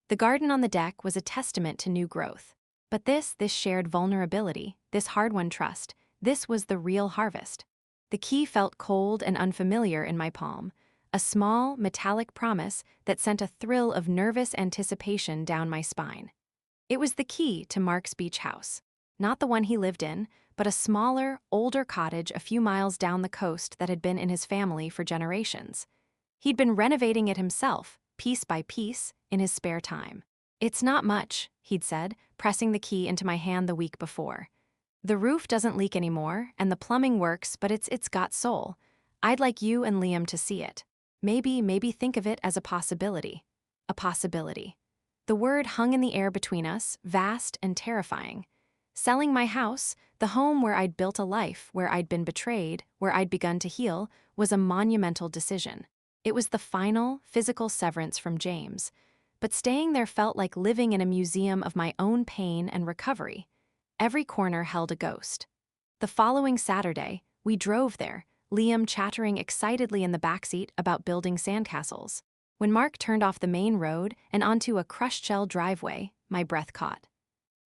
The garden on the deck was a testament to new growth. But this shared vulnerability, this hard-won trust, this was the real harvest. The key felt cold and unfamiliar in my palm, a small, metallic promise that sent a thrill of nervous anticipation down my spine. It was the key to Mark's beach house. Not the one he lived in, but a smaller, older cottage a few miles down the coast that had been in his family for generations. He'd been renovating it himself, piece by piece, in his spare time. "It's not much," he'd said, pressing the key into my hand the week before. "The roof doesn't leak anymore, and the plumbing works, but it's got soul. I'd like you and Liam to see it. Maybe think of it as a possibility." A possibility. The word hung in the air between us, vast and terrifying. Selling my house, the home where I'd built a life, where I'd been betrayed, where I'd begun to heal, was a monumental decision. It was the final, physical severance from James. But staying there felt like living in a museum of my own pain and recovery. Every corner held a ghost. The following Saturday, we drove there, Liam chattering excitedly in the backseat about building sandcastles. When Mark turned off the main road and onto a crushed-shell driveway, my breath caught.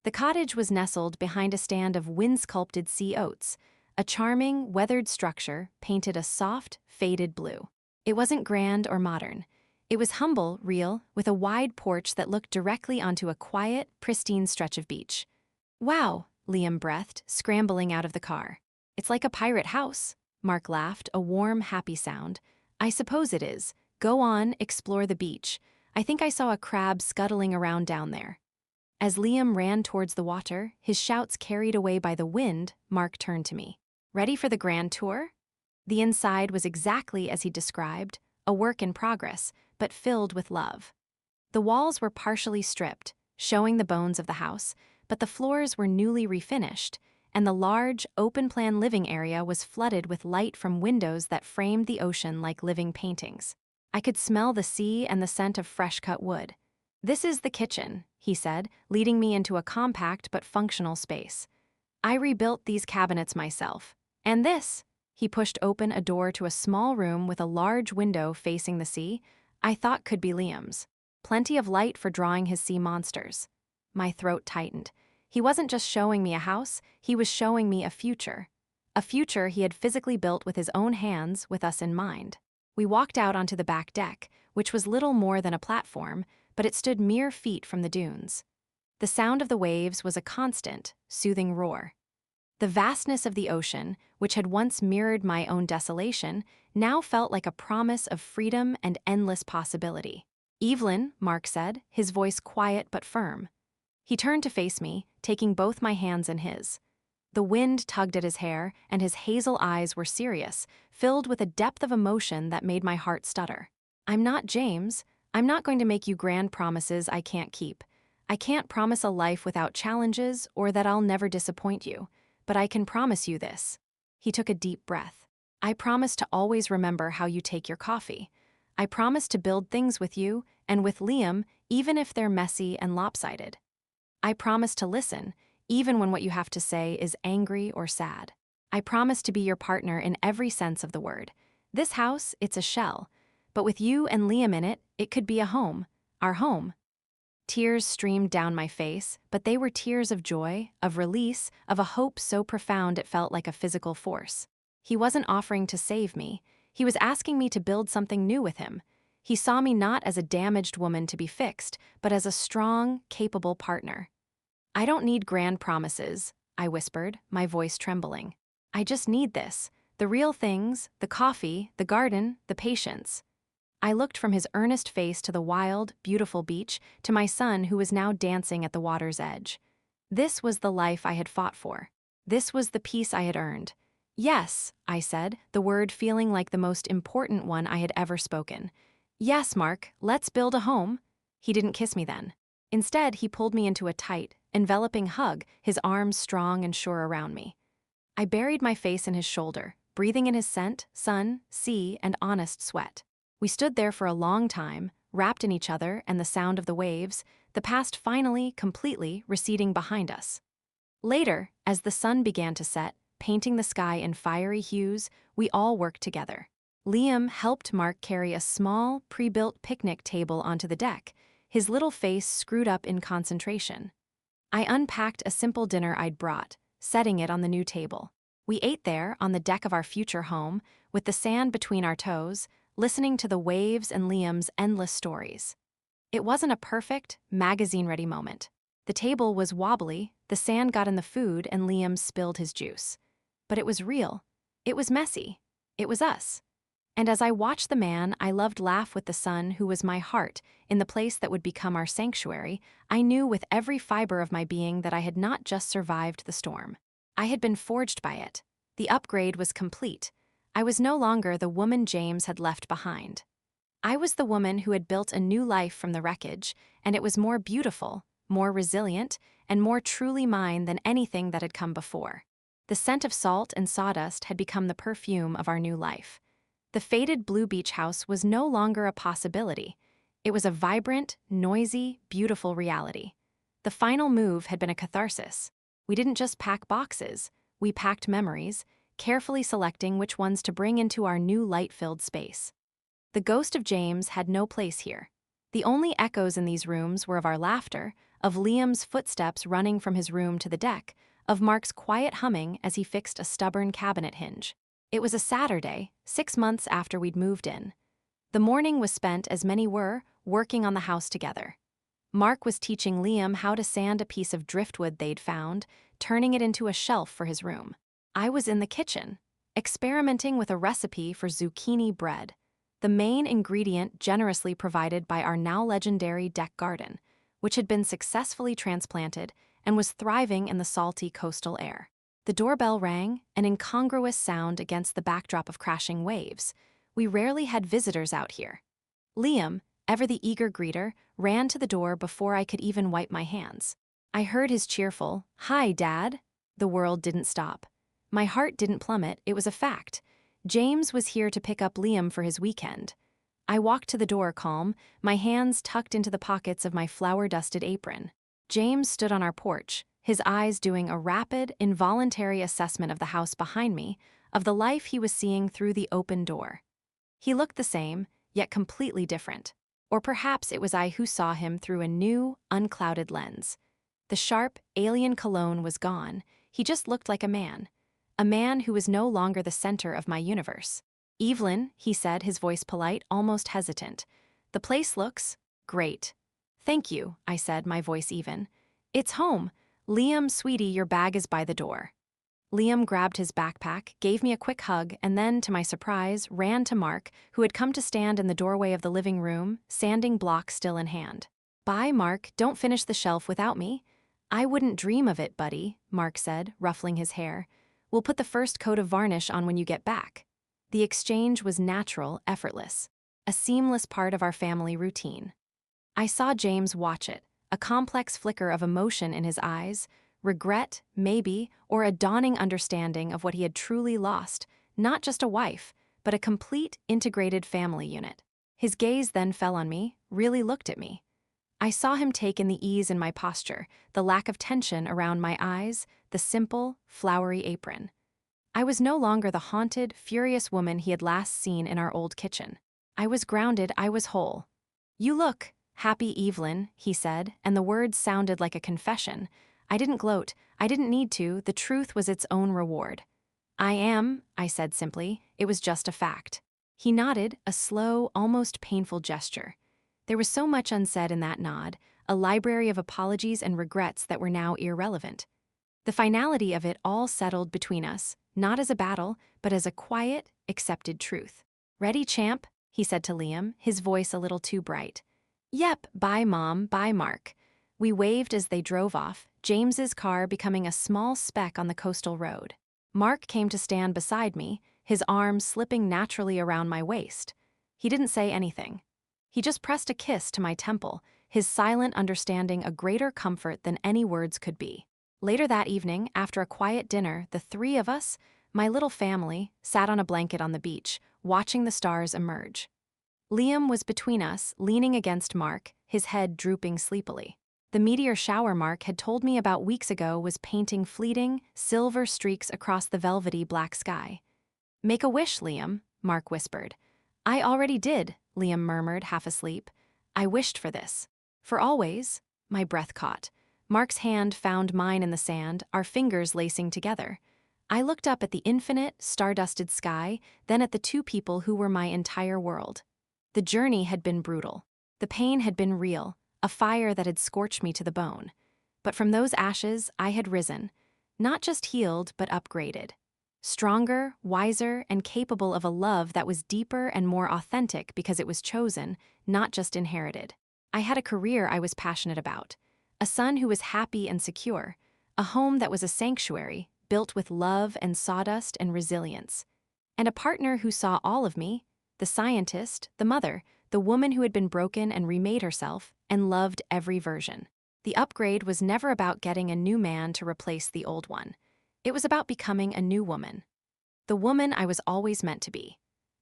The cottage was nestled behind a stand of wind-sculpted sea oats, a charming, weathered structure painted a soft, faded blue. It wasn't grand or modern. It was humble, real, with a wide porch that looked directly onto a quiet, pristine stretch of beach. "Wow," Liam breathed, scrambling out of the car. "It's like a pirate house." Mark laughed, a warm, happy sound. "I suppose it is. Go on, explore the beach. I think I saw a crab scuttling around down there." As Liam ran towards the water, his shouts carried away by the wind, Mark turned to me. "Ready for the grand tour?" The inside was exactly as he described, a work in progress, but filled with love. The walls were partially stripped, showing the bones of the house, but the floors were newly refinished, and the large, open-plan living area was flooded with light from windows that framed the ocean like living paintings. I could smell the sea and the scent of fresh-cut wood. "This is the kitchen," he said, leading me into a compact but functional space. "I rebuilt these cabinets myself. And this," he pushed open a door to a small room with a large window facing the sea, I thought could be Liam's. Plenty of light for drawing his sea monsters. My throat tightened. He wasn't just showing me a house, he was showing me a future. A future he had physically built with his own hands, with us in mind. We walked out onto the back deck, which was little more than a platform, but it stood mere feet from the dunes. The sound of the waves was a constant, soothing roar. The vastness of the ocean, which had once mirrored my own desolation, now felt like a promise of freedom and endless possibility. "Evelyn," Mark said, his voice quiet but firm. He turned to face me, taking both my hands in his. The wind tugged at his hair, and his hazel eyes were serious, filled with a depth of emotion that made my heart stutter. "I'm not James. I'm not going to make you grand promises I can't keep. I can't promise a life without challenges or that I'll never disappoint you. But I can promise you this." He took a deep breath. "I promise to always remember how you take your coffee. I promise to build things with you, and with Liam, even if they're messy and lopsided. I promise to listen, even when what you have to say is angry or sad. I promise to be your partner in every sense of the word. This house, it's a shell. But with you and Liam in it, it could be a home. Our home." Tears streamed down my face, but they were tears of joy, of release, of a hope so profound it felt like a physical force. He wasn't offering to save me. He was asking me to build something new with him. He saw me not as a damaged woman to be fixed, but as a strong, capable partner. "I don't need grand promises," I whispered, my voice trembling. "I just need this. The real things, the coffee, the garden, the patience." I looked from his earnest face to the wild, beautiful beach, to my son who was now dancing at the water's edge. This was the life I had fought for. This was the peace I had earned. "Yes," I said, the word feeling like the most important one I had ever spoken. "Yes, Mark, let's build a home." He didn't kiss me then. Instead, he pulled me into a tight, enveloping hug, his arms strong and sure around me. I buried my face in his shoulder, breathing in his scent, sun, sea, and honest sweat. We stood there for a long time, wrapped in each other and the sound of the waves, the past finally, completely receding behind us. Later, as the sun began to set, painting the sky in fiery hues, we all worked together. Liam helped Mark carry a small, pre-built picnic table onto the deck, his little face screwed up in concentration. I unpacked a simple dinner I'd brought, setting it on the new table. We ate there, on the deck of our future home, with the sand between our toes, listening to the waves and Liam's endless stories. It wasn't a perfect, magazine-ready moment. The table was wobbly, the sand got in the food, and Liam spilled his juice. But it was real. It was messy. It was us. And as I watched the man I loved laugh with the son who was my heart in the place that would become our sanctuary, I knew with every fiber of my being that I had not just survived the storm. I had been forged by it. The upgrade was complete. I was no longer the woman James had left behind. I was the woman who had built a new life from the wreckage, and it was more beautiful, more resilient, and more truly mine than anything that had come before. The scent of salt and sawdust had become the perfume of our new life. The faded blue beach house was no longer a possibility. It was a vibrant, noisy, beautiful reality. The final move had been a catharsis. We didn't just pack boxes, we packed memories, carefully selecting which ones to bring into our new light-filled space. The ghost of James had no place here. The only echoes in these rooms were of our laughter, of Liam's footsteps running from his room to the deck, of Mark's quiet humming as he fixed a stubborn cabinet hinge. It was a Saturday, 6 months after we'd moved in. The morning was spent, as many were, working on the house together. Mark was teaching Liam how to sand a piece of driftwood they'd found, turning it into a shelf for his room. I was in the kitchen, experimenting with a recipe for zucchini bread, the main ingredient generously provided by our now legendary deck garden, which had been successfully transplanted and was thriving in the salty coastal air. The doorbell rang, an incongruous sound against the backdrop of crashing waves. We rarely had visitors out here. Liam, ever the eager greeter, ran to the door before I could even wipe my hands. I heard his cheerful, "Hi, Dad." The world didn't stop. My heart didn't plummet, it was a fact. James was here to pick up Liam for his weekend. I walked to the door calm, my hands tucked into the pockets of my flour-dusted apron. James stood on our porch, his eyes doing a rapid, involuntary assessment of the house behind me, of the life he was seeing through the open door. He looked the same, yet completely different. Or perhaps it was I who saw him through a new, unclouded lens. The sharp, alien cologne was gone, he just looked like a man who was no longer the center of my universe. "Evelyn," he said, his voice polite, almost hesitant. "The place looks great." Thank you, I said, my voice even. It's home. Liam, sweetie, your bag is by the door. Liam grabbed his backpack, gave me a quick hug, and then, to my surprise, ran to Mark, who had come to stand in the doorway of the living room, sanding block still in hand. Bye, Mark, don't finish the shelf without me. I wouldn't dream of it, buddy, Mark said, ruffling his hair. We'll put the first coat of varnish on when you get back. The exchange was natural, effortless, a seamless part of our family routine. I saw James watch it, a complex flicker of emotion in his eyes, regret, maybe, or a dawning understanding of what he had truly lost, not just a wife, but a complete, integrated family unit. His gaze then fell on me, really looked at me. I saw him take in the ease in my posture, the lack of tension around my eyes, the simple, flowery apron. I was no longer the haunted, furious woman he had last seen in our old kitchen. I was grounded, I was whole. You look happy, Evelyn, he said, and the words sounded like a confession. I didn't gloat, I didn't need to, the truth was its own reward. I am, I said simply, it was just a fact. He nodded, a slow, almost painful gesture. There was so much unsaid in that nod, a library of apologies and regrets that were now irrelevant. The finality of it all settled between us, not as a battle, but as a quiet, accepted truth. Ready, champ? He said to Liam, his voice a little too bright. Yep, bye, Mom, bye, Mark. We waved as they drove off, James's car becoming a small speck on the coastal road. Mark came to stand beside me, his arms slipping naturally around my waist. He didn't say anything. He just pressed a kiss to my temple, his silent understanding a greater comfort than any words could be. Later that evening, after a quiet dinner, the three of us, my little family, sat on a blanket on the beach, watching the stars emerge. Liam was between us, leaning against Mark, his head drooping sleepily. The meteor shower Mark had told me about weeks ago was painting fleeting, silver streaks across the velvety black sky. Make a wish, Liam, Mark whispered. I already did, Liam murmured, half asleep. I wished for this. For always, my breath caught. Mark's hand found mine in the sand, our fingers lacing together. I looked up at the infinite, star-dusted sky, then at the two people who were my entire world. The journey had been brutal. The pain had been real, a fire that had scorched me to the bone. But from those ashes, I had risen, not just healed, but upgraded. Stronger, wiser, and capable of a love that was deeper and more authentic because it was chosen, not just inherited. I had a career I was passionate about, a son who was happy and secure, a home that was a sanctuary, built with love and sawdust and resilience, and a partner who saw all of me, the scientist, the mother, the woman who had been broken and remade herself, and loved every version. The upgrade was never about getting a new man to replace the old one. It was about becoming a new woman. The woman I was always meant to be.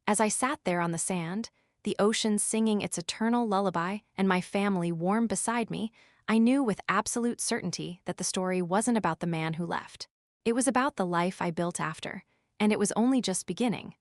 As I sat there on the sand, the ocean singing its eternal lullaby and my family warm beside me, I knew with absolute certainty that the story wasn't about the man who left. It was about the life I built after, and it was only just beginning.